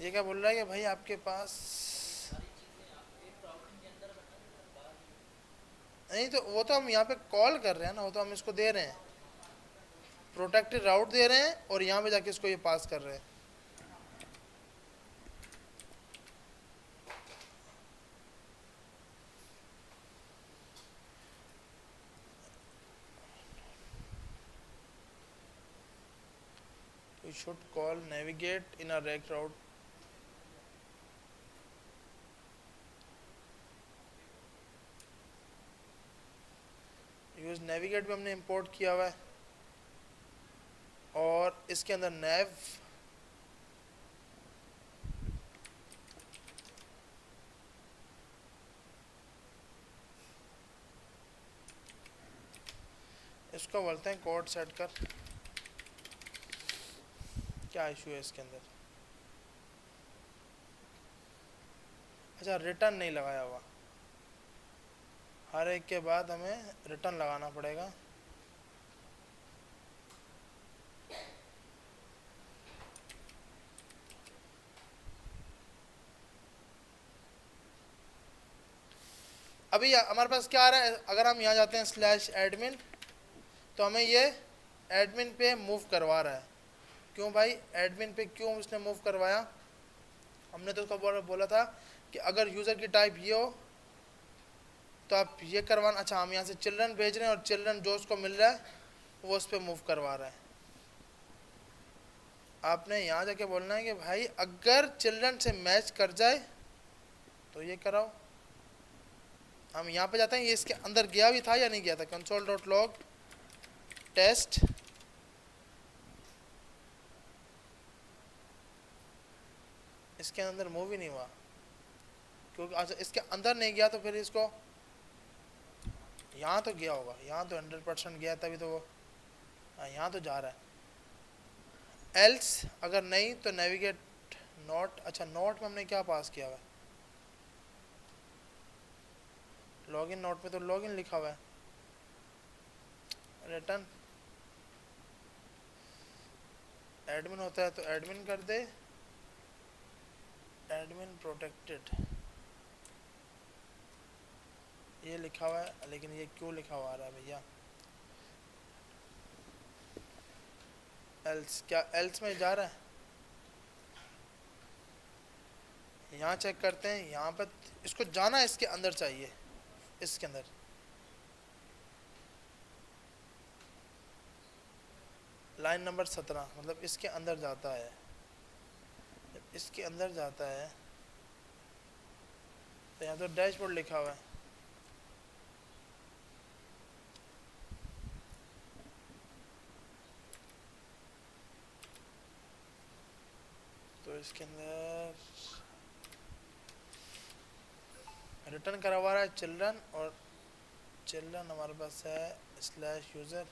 ये क्या बोल रहा है कि भाई आपके पास नहीं, तो वो तो हम यहाँ पे कॉल कर रहे हैं ना, वो तो हम इसको दे रहे हैं, प्रोटेक्टेड राउट दे रहे हैं और यहाँ पे जाके इसको ये पास कर रहे हैं। You should call navigate in a rect route. Use navigate भी हमने इंपोर्ट किया हुआ है और इसके अंदर नेव इसको बोलते हैं कोड सेट कर। क्या इशू है इसके अंदर, अच्छा रिटर्न नहीं लगाया हुआ, हर एक के बाद हमें रिटर्न लगाना पड़ेगा। अभी हमारे पास क्या आ रहा है, अगर हम यहाँ जाते हैं स्लैश एडमिन, तो हमें ये एडमिन पे मूव करवा रहा है। क्यों भाई एडमिन पे क्यों उसने मूव करवाया, हमने तो उसको बोला था कि अगर यूज़र की टाइप ये हो तो आप ये करवाना। अच्छा हम यहाँ से चिल्ड्रन भेज रहे हैं और चिल्ड्रन जो उसको मिल रहा है वो उस पर मूव करवा रहा है। आपने यहाँ जाके बोलना है कि भाई अगर चिल्ड्रन से मैच कर जाए तो ये कराओ। हम यहाँ पे जाते हैं, ये इसके अंदर गया भी था या नहीं गया था, कंसोल डॉट लॉग टेस्ट, इसके अंदर मूव ही नहीं हुआ क्योंकि अच्छा इसके अंदर नहीं गया, तो फिर इसको यहाँ तो गया होगा, यहाँ तो 100% गया तभी तो वो, हाँ यहाँ तो जा रहा है। एल्स अगर नहीं तो नेविगेट नोट, अच्छा नोट में हमने क्या पास किया हुआ है, लॉगिन नोट में तो लॉगिन लिखा हुआ है, रिटर्न एडमिन होता है तो एडमिन कर दे, एडमिन प्रोटेक्टेड ये लिखा हुआ है, लेकिन ये क्यों लिखा हुआ आ रहा है भैया, एल्स क्या एल्स में जा रहा है, यहाँ चेक करते हैं, यहाँ पर इसको जाना इसके अंदर चाहिए, इसके अंदर लाइन नंबर 17 मतलब इसके अंदर जाता है, जब इसके अंदर जाता है तो यहाँ तो डैशबोर्ड लिखा हुआ है, तो इसके अंदर रिटर्न करा हुआ है चिल्ड्रन, और चिल्ड्रन हमारे पास है स्लैश यूज़र,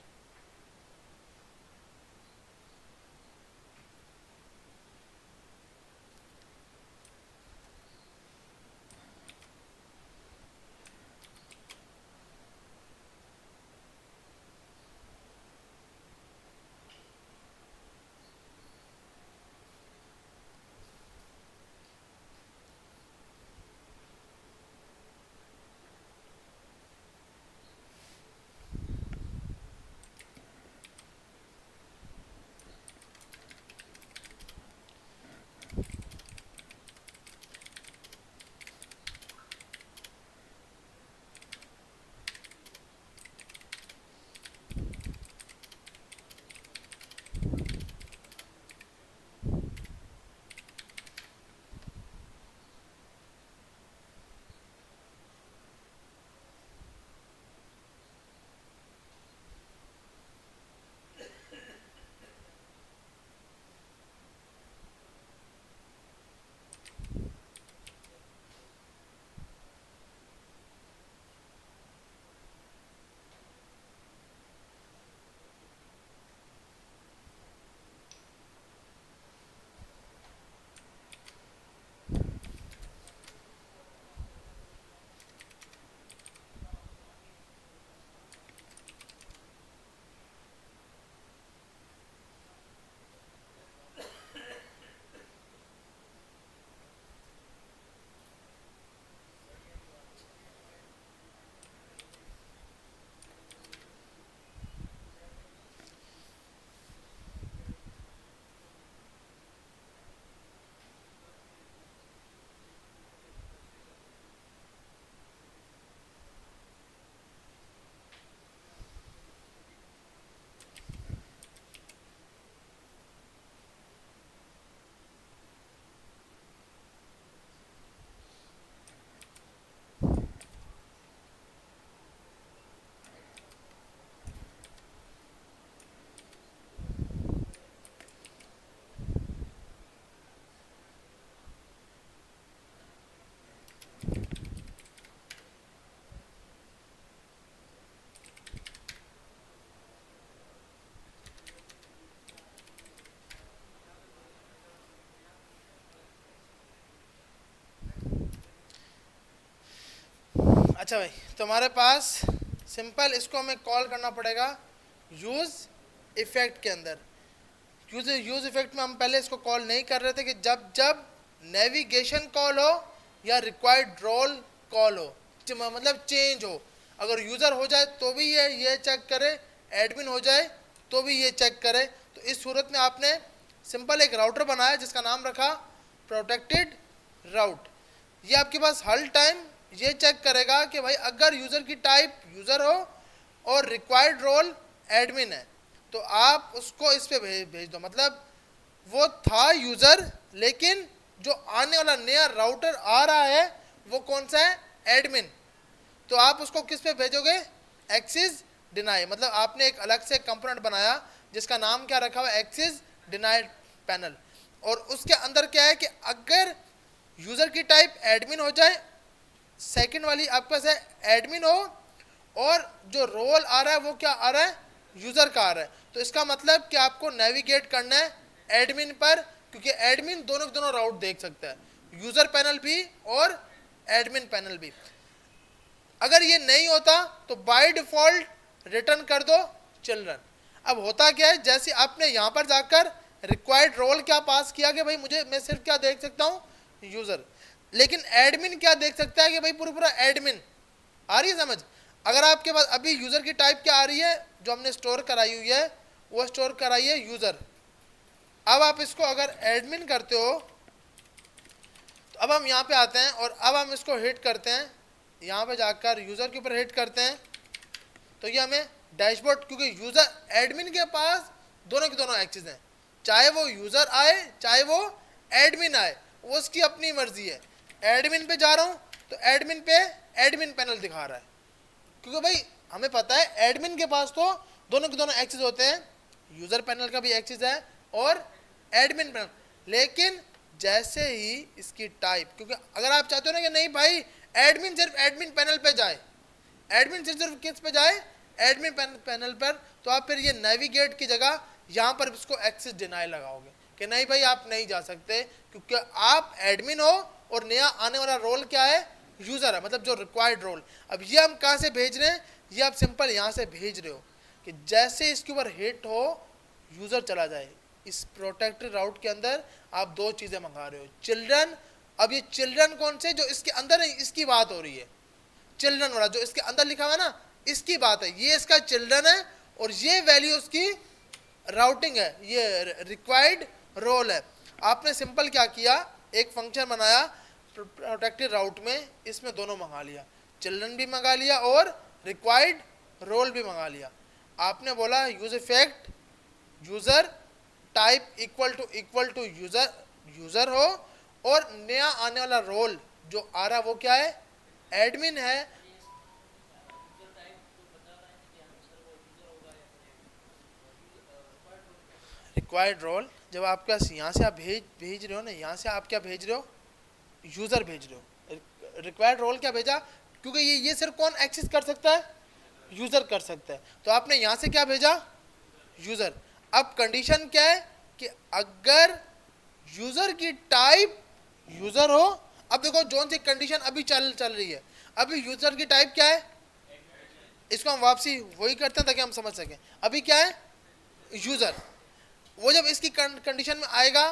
अच्छा भाई तुम्हारे पास सिंपल इसको हमें कॉल करना पड़ेगा यूज़ इफ़ेक्ट के अंदर, यूज़ इफ़ेक्ट में हम पहले इसको कॉल नहीं कर रहे थे कि जब जब नेविगेशन कॉल हो या रिक्वायर्ड रोल कॉल हो, मतलब चेंज हो, अगर यूज़र हो जाए तो भी ये चेक करे, एडमिन हो जाए तो भी ये चेक करे। तो इस सूरत में आपने सिंपल एक राउटर बनाया जिसका नाम रखा प्रोटेक्टेड राउट। ये आपके पास हर टाइम ये चेक करेगा कि भाई अगर यूज़र की टाइप यूज़र हो और रिक्वायर्ड रोल एडमिन है तो आप उसको इस पे भेज दो, मतलब वो था यूजर, लेकिन जो आने वाला नया राउटर आ रहा है वो कौन सा है, एडमिन। तो आप उसको किस पे भेजोगे, एक्सेस डिनाई। मतलब आपने एक अलग से कंपोनेंट बनाया जिसका नाम क्या रखा हुआ है, एक्सेस डिनाई पैनल। और उसके अंदर क्या है कि अगर यूजर की टाइप एडमिन हो जाए, सेकंड वाली आपके पास है एडमिन हो, और जो रोल आ रहा है वो क्या आ रहा है, यूजर का आ रहा है, तो इसका मतलब कि आपको नेविगेट करना है एडमिन पर, क्योंकि एडमिन दोनों के दोनों राउट देख सकता है, यूजर पैनल भी और एडमिन पैनल भी। अगर ये नहीं होता तो बाय डिफॉल्ट रिटर्न कर दो चिल्ड्रन। अब होता क्या है, जैसे आपने यहाँ पर जाकर रिक्वायर्ड रोल क्या पास किया कि भाई मुझे, मैं सिर्फ क्या देख सकता हूँ, यूजर, लेकिन एडमिन क्या देख सकता है कि भाई पूरा पूरा एडमिन। आ रही है समझ। अगर आपके पास अभी यूजर की टाइप क्या आ रही है, जो हमने स्टोर कराई हुई है वो स्टोर कराई है यूजर। अब आप इसको अगर एडमिन करते हो तो अब हम यहाँ पे आते हैं और अब हम इसको हिट करते हैं, यहाँ पे जाकर यूजर के ऊपर हिट करते हैं, तो ये हमें डैशबोर्ड, क्योंकि यूजर एडमिन के पास दोनों के दोनों एक्सेस हैं, चाहे वो यूजर आए चाहे वो एडमिन आए, वो उसकी अपनी मर्जी है। एडमिन पे जा रहा हूँ तो एडमिन पे एडमिन पैनल दिखा रहा है, क्योंकि भाई हमें पता है एडमिन के पास तो दोनों के दोनों एक्सेस होते हैं, यूजर पैनल का भी एक्सेस है और एडमिन पैनल। लेकिन जैसे ही इसकी टाइप, क्योंकि अगर आप चाहते हो ना कि नहीं भाई एडमिन सिर्फ एडमिन पैनल पे जाए, एडमिन सिर्फ किस पे जाए, एडमिन पैनल पर, तो आप फिर ये नेविगेट की जगह यहाँ पर इसको एक्सेस डिनाई लगाओगे कि नहीं भाई आप नहीं जा सकते, क्योंकि आप एडमिन हो और नया आने वाला रोल क्या है, यूजर है, मतलब जो रिक्वायर्ड रोल। अब ये हम कहाँ से भेज रहे हैं, ये आप सिंपल यहाँ से भेज रहे हो कि जैसे इसके ऊपर हिट हो यूजर चला जाए। इस प्रोटेक्टेड राउट के अंदर आप दो चीजें मंगा रहे हो, चिल्ड्रन। अब ये चिल्ड्रन कौन से, जो इसके अंदर है, इसकी बात हो रही है, चिल्ड्रन वाला जो इसके अंदर लिखा हुआ है ना, इसकी बात है, ये इसका चिल्ड्रन है और ये वैल्यू उसकी राउटिंग है, ये रिक्वायर्ड रोल है। आपने सिंपल क्या किया, एक फंक्शन बनाया प्रोटेक्टेड राउट में, इसमें दोनों मंगा लिया, चिल्ड्रन भी मंगा लिया और रिक्वायर्ड रोल भी मंगा लिया। आपने बोला use effect user type equal to user, user हो, और नया आने वाला रोल जो आ रहा है वो क्या है, एडमिन है। रिक्वायर्ड रोल जब आपके पास यहाँ से आप भेज रहे हो ना, यहाँ से आप क्या भेज रहे हो, यूजर भेज रहे हो। रिक्वायर्ड रोल क्या भेजा, क्योंकि ये सिर्फ कौन एक्सेस कर सकता है, यूजर कर सकता है, तो आपने यहाँ से क्या भेजा, यूजर। अब कंडीशन क्या है कि अगर यूजर की टाइप यूजर हो, अब देखो जोन सी कंडीशन अभी चल रही है, अभी यूजर की टाइप क्या है, इसको हम वापसी वही करते हैं ताकि हम समझ सकें। अभी क्या है, यूजर। वो जब इसकी कंडीशन में आएगा,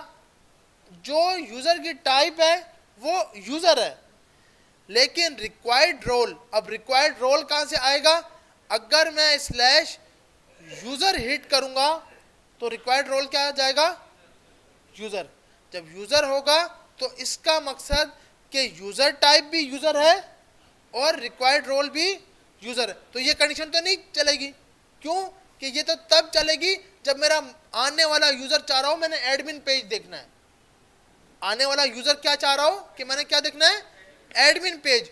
जो यूजर की टाइप है वो यूजर है, लेकिन रिक्वायर्ड रोल, अब रिक्वायर्ड रोल कहां से आएगा, अगर मैं स्लैश यूजर हिट करूंगा तो रिक्वायर्ड रोल क्या आ जाएगा, यूजर। जब यूजर होगा तो इसका मकसद कि यूजर टाइप भी यूजर है और रिक्वायर्ड रोल भी यूजर है। तो ये कंडीशन तो नहीं चलेगी, क्यों कि ये तो तब चलेगी जब मेरा आने वाला यूजर चाह रहा हो मैंने एडमिन पेज देखना है, आने वाला यूजर क्या चाह रहा हो कि मैंने क्या देखना है, एडमिन पेज,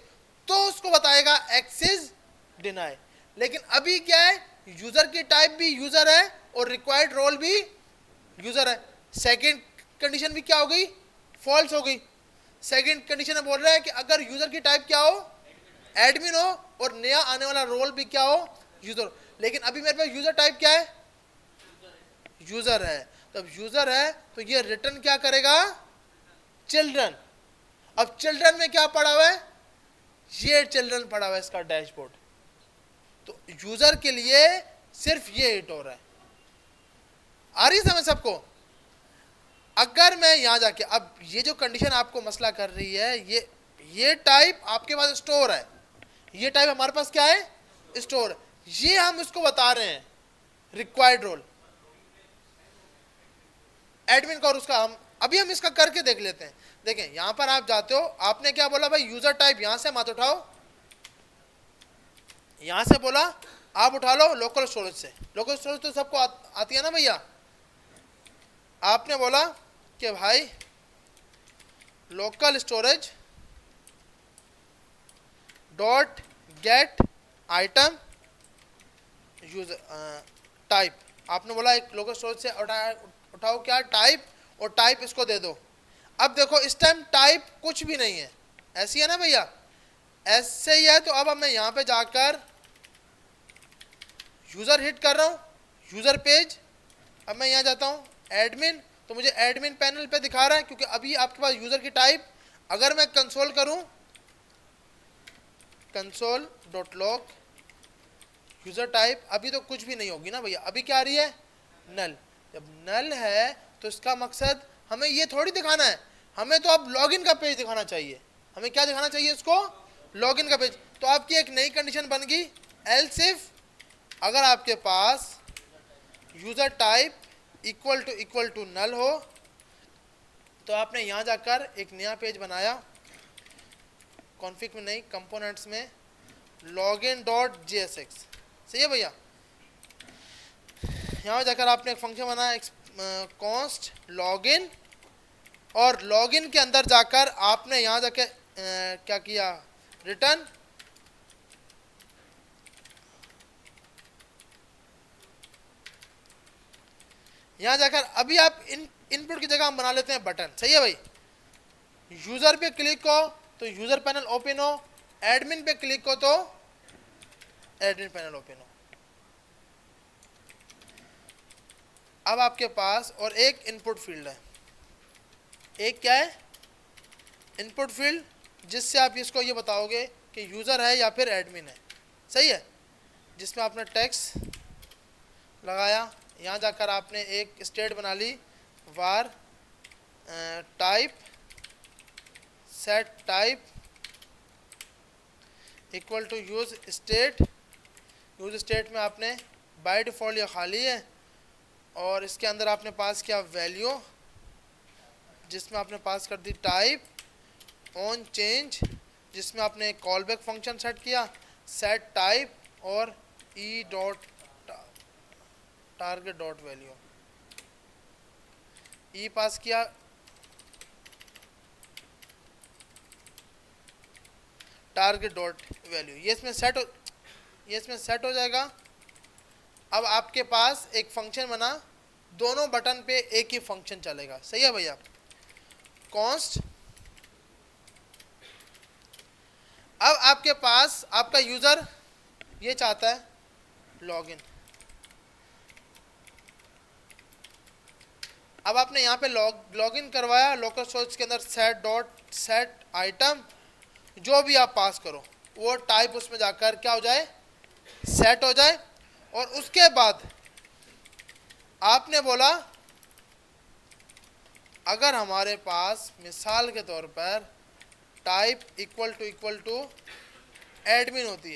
तो उसको बताएगा एक्सेस डिनाई। लेकिन अभी क्या है, यूजर की टाइप भी यूजर है और रिक्वायर्ड रोल भी यूजर है। सेकंड कंडीशन भी क्या हो गई, फॉल्स हो गई। सेकंड कंडीशन में बोल रहा है कि अगर यूजर की टाइप क्या हो, एडमिन हो, और नया आने वाला रोल भी क्या हो, यूजर। लेकिन अभी मेरे पास यूजर टाइप क्या है, यूजर है। तब यूजर है तो ये रिटर्न क्या करेगा, चिल्ड्रन। अब चिल्ड्रन में क्या पड़ा हुआ है, ये चिल्ड्रन पड़ा हुआ है इसका डैशबोर्ड। तो यूजर के लिए सिर्फ ये हिट हो रहा है। आ रही समझ सबको। अगर मैं यहां जाके, अब ये जो कंडीशन आपको मसला कर रही है, ये टाइप आपके पास स्टोर है, ये टाइप हमारे पास क्या है, स्टोर। ये हम इसको बता रहे हैं रिक्वायर्ड रोल एडमिन का, और उसका हम इसका करके देख लेते हैं। देखें यहां पर आप जाते हो, आपने क्या बोला भाई, यूजर टाइप यहां से मत उठाओ, यहां से बोला आप उठा लो लोकल स्टोरेज से। लोकल स्टोरेज तो सबको आती है ना भैया। आपने बोला कि भाई local storage dot gate item user type, आपने बोला एक लोकल स्टोरेज से उठाओ क्या टाइप, और टाइप इसको दे दो। अब देखो इस टाइम टाइप कुछ भी नहीं है, ऐसी है ना भैया, ऐसे ही है। तो अब मैं यहाँ पे जाकर यूजर हिट कर रहा हूँ, यूजर पेज। अब मैं यहाँ जाता हूँ एडमिन, तो मुझे एडमिन पैनल पे दिखा रहा है, क्योंकि अभी आपके पास यूजर की टाइप, अगर मैं कंसोल करूँ console dot log user type, अभी तो कुछ भी नहीं होगी ना भैया, अभी क्या आ रही है नल। जब नल है तो इसका मकसद हमें ये थोड़ी दिखाना है, हमें तो अब लॉगिन का पेज दिखाना चाहिए। हमें क्या दिखाना चाहिए इसको, लॉगिन का पेज। तो आपकी एक नई कंडीशन बन गई, एल्स इफ अगर आपके पास user type equal to null हो, तो आपने यहाँ जाकर एक नया पेज बनाया, कॉन्फ़िग में नहीं कंपोनेंट्स में, लॉगिन डॉट jsx, सही है भैया। यहाँ जाकर आपने एक फंक्शन बनाया कॉन्स्ट लॉगिन, और लॉगिन के अंदर जाकर आपने यहाँ जाके क्या किया, रिटर्न यहाँ जाकर अभी आप इनपुट की जगह हम बना लेते हैं बटन, सही है भाई। यूजर पे क्लिक हो तो यूजर पैनल ओपन हो, एडमिन पे क्लिक हो तो एडमिन पैनल ओपन हो। अब आपके पास और एक इनपुट फील्ड है, एक क्या है इनपुट फील्ड, जिससे आप इसको ये बताओगे कि यूज़र है या फिर एडमिन है, सही है। जिसमें आपने टेक्स्ट लगाया, यहाँ जाकर आपने एक स्टेट बना ली, var type set type equal to use state. Use state में आपने बाय डिफ़ॉल्ट ये खाली है, और इसके अंदर आपने पास किया वैल्यू, जिसमें आपने पास कर दी टाइप ऑन चेंज, जिसमें आपने एक कॉल बैक फंक्शन सेट किया, सेट टाइप और e dot target dot value, e pass किया, टारगेट डॉट वैल्यू, ये इसमें सेट हो जाएगा। अब आपके पास एक फंक्शन बना, दोनों बटन पे एक ही फंक्शन चलेगा, सही है भैया। कॉन्स्ट, अब आपके पास आपका यूजर ये चाहता है लॉगिन, अब आपने यहाँ पे लॉगिन करवाया, लोकल स्टोरेज के अंदर सेट डॉट सेट आइटम, जो भी आप पास करो वो टाइप उसमें जाकर क्या हो जाए, सेट हो जाए। और उसके बाद आपने बोला अगर हमारे पास मिसाल के तौर पर टाइप इक्वल टू एडमिन होती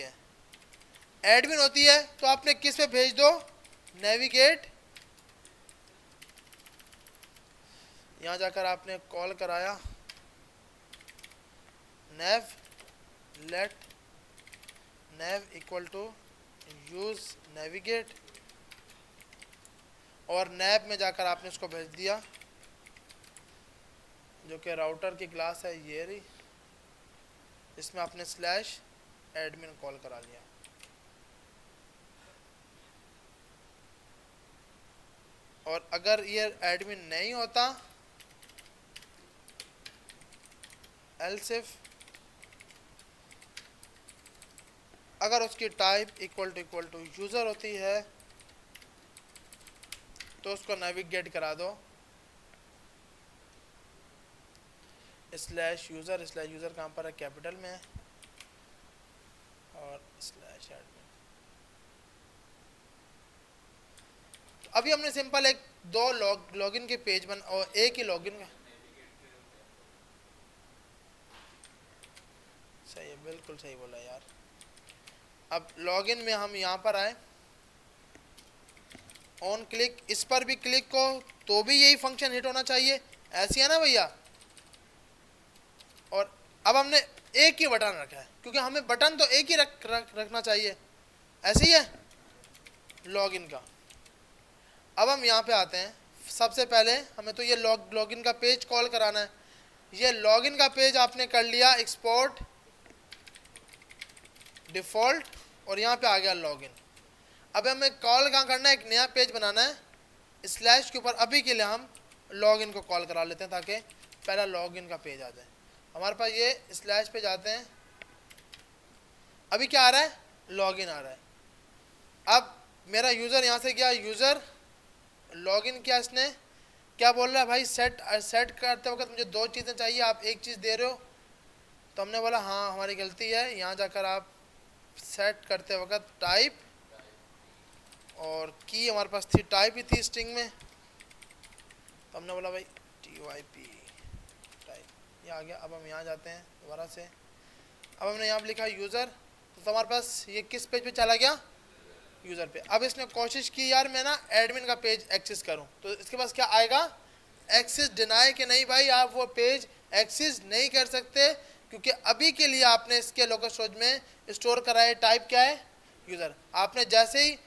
है, तो आपने किस पे भेज दो, नेविगेट, यहाँ जाकर आपने कॉल कराया nav let nav equal to use navigate, और नेव में जाकर आपने उसको भेज दिया, जो कि राउटर की क्लास है ये रही, इसमें आपने स्लैश एडमिन कॉल करा लिया। और अगर ये एडमिन नहीं होता, एल्स इफ अगर उसकी टाइप इक्वल टू यूज़र होती है, तो उसको नेविगेट करा दो स्लैश यूज़र कहाँ पर है, कैपिटल में है, और स्लैश एडमिन। अभी हमने सिंपल एक दो लॉगिन के पेज बन और एक ही लॉगिन, सही है, बिल्कुल सही बोला यार। अब लॉगिन में हम यहाँ पर आए, ऑन क्लिक, इस पर भी क्लिक को तो भी यही फंक्शन हिट होना चाहिए, ऐसी है ना भैया। और अब हमने एक ही बटन रखा है, क्योंकि हमें बटन तो एक ही रखना चाहिए, ऐसे ही है लॉगिन का। अब हम यहाँ पे आते हैं सबसे पहले हमें तो ये लॉगिन का पेज कॉल कराना है। ये लॉगिन का पेज आपने कर लिया, एक्सपोर्ट डिफ़ॉल्ट, और यहाँ पे आ गया लॉगिन। अब हमें कॉल कहाँ करना है, एक नया पेज बनाना है स्लैश के ऊपर। अभी के लिए हम लॉगिन को कॉल करा लेते हैं ताकि पहला लॉगिन का पेज आ जाए हमारे पास। ये स्लैश पे जाते हैं, अभी क्या आ रहा है, लॉगिन आ रहा है। अब मेरा यूज़र यहाँ से गया, यूज़र लॉगिन किया, इसने क्या बोल रहा है भाई, सेट करते वक्त मुझे 2 चीज़ें चाहिए, आप एक चीज़ दे रहे हो। तो हमने बोला हाँ हमारी गलती है, यहाँ जाकर आप सेट करते वक्त टाइप और की हमारे पास थी, टाइप ही थी स्ट्रिंग में। तो हमने बोला भाई TYP टाइप, ये आ गया। अब हम यहाँ जाते हैं दोबारा से, अब हमने यहाँ लिखा यूज़र, तो हमारे पास ये किस पेज पे चला गया, यूज़र पे। अब इसने कोशिश की यार मैं ना एडमिन का पेज एक्सेस करूं, तो इसके पास क्या आएगा, एक्सेस डिनाई, कि नहीं भाई आप वो पेज एक्सेस नहीं कर सकते क्योंकि अभी के लिए आपने इसके लोकल स्टोरेज में स्टोर करा है, टाइप क्या है, यूज़र। आपने जैसे ही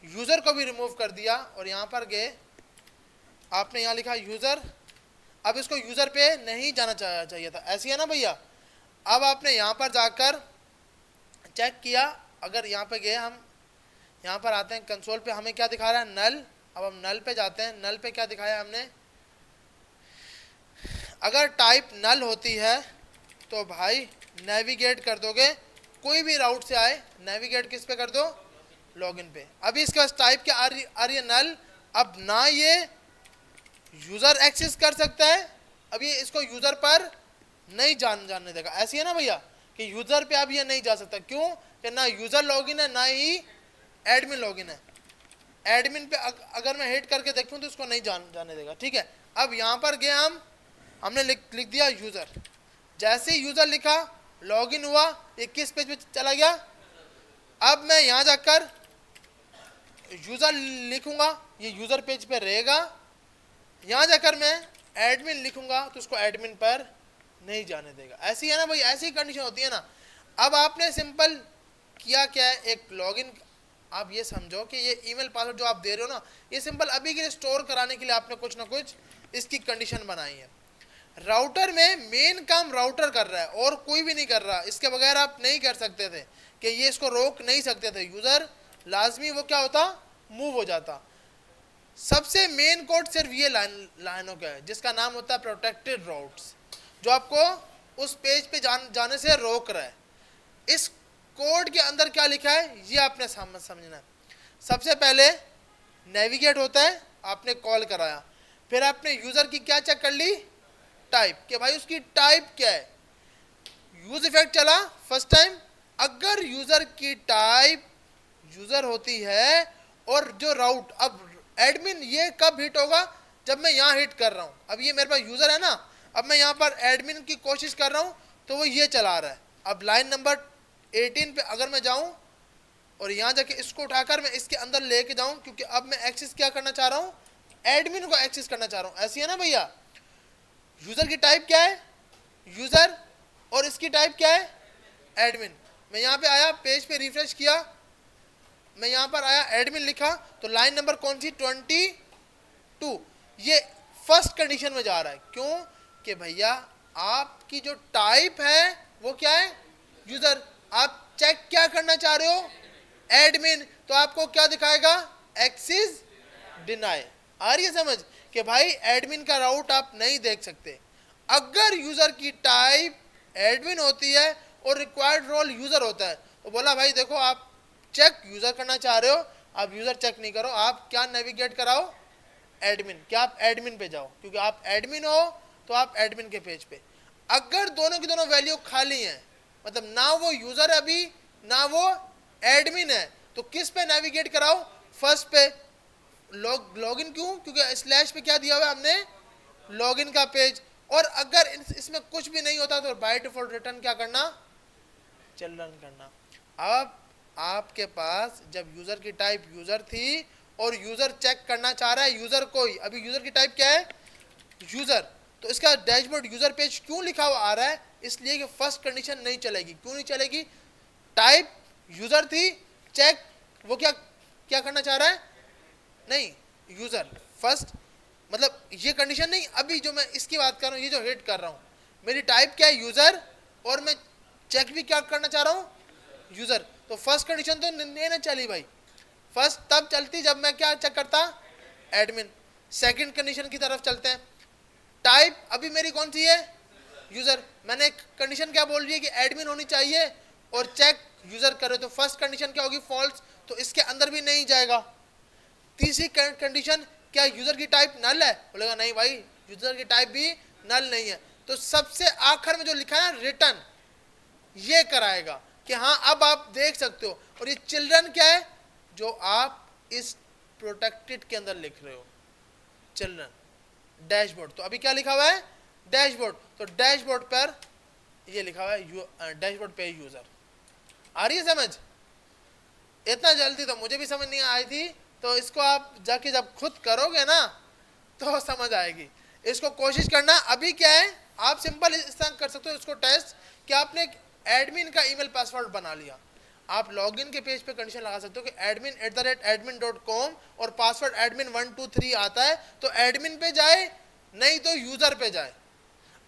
यूज़र को भी रिमूव कर दिया और यहाँ पर गए, आपने यहाँ लिखा यूज़र, अब इसको यूज़र पे नहीं जाना चाहिए था, ऐसी है ना भैया। अब आपने यहाँ पर जाकर चेक किया, अगर यहाँ पे गए, हम यहाँ पर आते हैं कंसोल पे, हमें क्या दिखा रहा है, नल। अब हम नल पे जाते हैं, नल पे क्या दिखाया हमने, अगर टाइप नल होती है तो भाई नेविगेट कर दोगे, कोई भी राउट से आए नेविगेट किस पे कर दो, लॉगिन पे। अभी इसका टाइप क्या आ रही है, नल। अब ना ये यूज़र एक्सेस कर सकता है, अभी इसको यूज़र पर नहीं जाने देगा, ऐसी है ना भैया कि यूज़र पे अब ये नहीं जा सकता। क्यों कि ना यूज़र लॉगिन है ना ही एडमिन लॉगिन है। एडमिन पे अगर मैं हिट करके देखूं तो इसको नहीं जाने देगा, ठीक है। अब यहाँ पर गए हमने लिख दिया यूज़र, जैसे ही यूज़र लिखा लॉगिन हुआ, ये किस पेज पे चला गया। अब मैं यहाँ जाकर यूज़र लिखूंगा, ये यूज़र पेज पे रहेगा। यहाँ जाकर मैं एडमिन लिखूंगा तो उसको एडमिन पर नहीं जाने देगा, ऐसी है ना भाई, ऐसी कंडीशन होती है ना। अब आपने सिंपल किया क्या है, एक लॉगिन, आप ये समझो कि ये ईमेल पासवर्ड जो आप दे रहे हो ना, ये सिंपल अभी के लिए स्टोर कराने के लिए आपने कुछ ना कुछ इसकी कंडीशन बनाई है। राउटर में मेन काम राउटर कर रहा है और कोई भी नहीं कर रहा, इसके बगैर आप नहीं कर सकते थे कि ये इसको रोक नहीं सकते थे। यूज़र लाजमी वो क्या होता, मूव हो जाता। सबसे मेन कोड सिर्फ ये लाइनों का है जिसका नाम होता है प्रोटेक्टेड राउट्स, जो आपको उस पेज पे जाने से रोक रहा है। इस कोड के अंदर क्या लिखा है ये आपने समझना है। सबसे पहले नेविगेट होता है, आपने कॉल कराया, फिर आपने यूज़र की क्या चेक कर ली, टाइप, कि भाई उसकी टाइप क्या है। यूज इफेक्ट चला फर्स्ट टाइम, अगर यूज़र की टाइप यूज़र होती है और जो राउट, अब एडमिन ये कब हिट होगा, जब मैं यहाँ हिट कर रहा हूँ। अब ये मेरे पास यूज़र है ना, अब मैं यहाँ पर एडमिन की कोशिश कर रहा हूँ तो वो ये चला रहा है। अब लाइन नंबर 18 पे अगर मैं जाऊं और यहाँ जाके इसको उठाकर मैं इसके अंदर लेके जाऊं, क्योंकि अब मैं एक्सेस क्या करना चाह रहा हूँ, एडमिन को एक्सेस करना चाह रहा हूँ, ऐसी है ना भैया। यूज़र की टाइप क्या है, यूज़र, और इसकी टाइप क्या है, एडमिन। मैं यहाँ पे आया, पेज पे रिफ्रेश किया, मैं यहाँ पर आया, एडमिन लिखा, तो लाइन नंबर कौन सी, 22, ये फर्स्ट कंडीशन में जा रहा है। क्यों कि भैया आपकी जो टाइप है वो क्या है, यूज़र। आप चेक क्या करना चाह रहे हो, एडमिन, तो आपको क्या दिखाएगा, एक्सेस डिनाई। आ रही है समझ कि भाई एडमिन का राउट आप नहीं देख सकते। अगर यूज़र की टाइप एडमिन होती है और रिक्वायर्ड रोल यूज़र होता है, तो बोला भाई देखो आप चेक यूज़र करना चाह रहे हो, आप यूज़र चेक नहीं करो, आप क्या नेविगेट कराओ, एडमिन, क्या आप एडमिन पे जाओ, क्योंकि आप एडमिन हो तो आप एडमिन के पेज पे। अगर दोनों की दोनों वैल्यू खाली हैं, मतलब ना वो यूज़र है अभी ना वो एडमिन है, तो किस पे नेविगेट कराओ, फर्स्ट पे। लॉगिन क्यों, क्योंकि स्लैश पे क्या दिया हुआ है हमने, लॉगिन का पेज। और अगर इसमें कुछ भी नहीं होता तो बाय डिफॉल्ट रिटर्न क्या करना, चिल्ड्रन करना। अब आपके पास जब यूज़र की टाइप यूज़र थी और यूज़र चेक करना चाह रहा है यूज़र को ही, अभी यूज़र की टाइप क्या है, यूज़र, तो इसका डैशबोर्ड यूज़र पेज क्यों लिखा हुआ आ रहा है, इसलिए कि फर्स्ट कंडीशन नहीं चलेगी। क्यों नहीं चलेगी, टाइप यूज़र थी, चेक वो क्या करना चाह रहा है, नहीं यूज़र फर्स्ट, मतलब ये कंडीशन नहीं, अभी जो मैं इसकी बात कर रहा हूँ, ये जो हिट कर रहा हूँ, मेरी टाइप क्या है, यूजर, और मैं चेक भी क्या करना चाह रहा हूँ, यूजर। तो फर्स्ट कंडीशन तो नहीं ना चली भाई, फर्स्ट तब चलती जब मैं क्या चेक करता, एडमिन। सेकंड कंडीशन की तरफ चलते हैं, टाइप अभी मेरी कौन सी है, यूजर। मैंने कंडीशन क्या बोल रही है कि एडमिन होनी चाहिए और चेक यूजर करे, तो फर्स्ट कंडीशन क्या होगी, फॉल्स, तो इसके अंदर भी नहीं जाएगा। तीसरी कंडीशन क्या, यूजर की टाइप नल है, बोलेगा नहीं भाई यूजर की टाइप भी नल नहीं है। तो सबसे आखिर में जो लिखा है रिटर्न, ये कराएगा कि हाँ अब आप देख सकते हो। और ये चिल्ड्रन क्या है, जो आप इस प्रोटेक्टेड के अंदर लिख रहे हो, चिल्ड्रन। डैशबोर्ड, तो अभी क्या लिखा हुआ है, डैशबोर्ड, तो डैशबोर्ड पर ये लिखा हुआ है डैशबोर्ड पे यूजर। आ रही है समझ, इतना जल्दी तो मुझे भी समझ नहीं आई थी, तो इसको आप जाके जब खुद करोगे ना तो समझ आएगी। इसको कोशिश करना। अभी क्या है, आप सिंपल इस तरह कर सकते हो इसको टेस्ट, कि आपने एक एडमिन का ईमेल पासवर्ड बना लिया, आप लॉगिन के पेज पे कंडीशन लगा सकते हो कि admin@admin.com और पासवर्ड admin123 आता है, तो एडमिन पे जाए, नहीं तो यूजर पे जाए।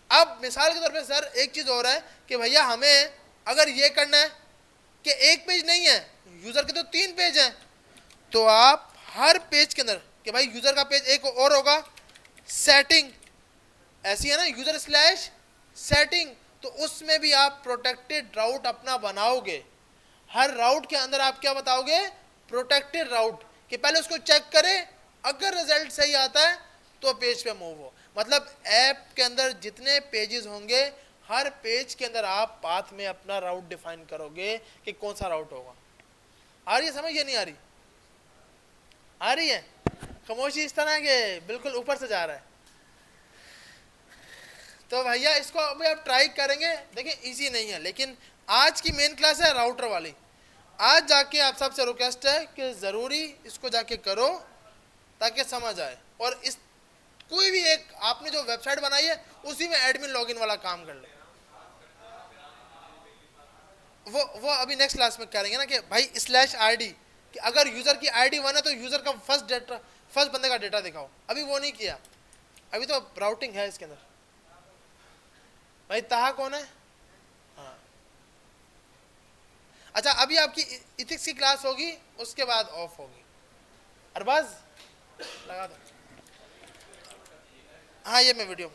अब मिसाल के तौर पे सर एक चीज और है कि भैया हमें अगर ये करना है कि एक पेज नहीं है, यूजर के तो 3 पेज हैं, तो आप हर पेज के अंदर कि भाई यूजर का पेज एक और होगा, सेटिंग, ऐसी है ना, यूजर स्लैश सेटिंग, तो उसमें भी आप प्रोटेक्टेड राउट अपना बनाओगे। हर राउट के अंदर आप क्या बताओगे, प्रोटेक्टेड राउट, कि पहले उसको चेक करें, अगर रिजल्ट सही आता है तो पेज पे मूव हो। मतलब ऐप के अंदर जितने पेजेस होंगे, हर पेज के अंदर आप पाथ में अपना राउट डिफाइन करोगे कि कौन सा राउट होगा। आ रही है समझ, ये नहीं आ रही, आ रही है? खामोशी इस तरह के बिल्कुल ऊपर से जा रहा है। तो भैया इसको अभी आप ट्राई करेंगे, देखिए इजी नहीं है, लेकिन आज की मेन क्लास है राउटर वाली। आज जाके आप सबसे रिक्वेस्ट है कि ज़रूरी इसको जाके करो ताकि समझ आए। और इस कोई भी एक आपने जो वेबसाइट बनाई है उसी में एडमिन लॉगिन वाला काम कर लो। वो अभी नेक्स्ट क्लास में करेंगे ना कि भाई /ID, कि अगर यूज़र की ID 1 है तो यूज़र का फर्स्ट बंदे का डेटा दिखाओ। अभी वो नहीं किया, अभी तो राउटिंग है इसके अंदर। भाई ताहा कौन है? हाँ अच्छा, अभी आपकी इथिक्स की क्लास होगी, उसके बाद ऑफ होगी। अरबाज लगा दो। हाँ ये मैं वीडियो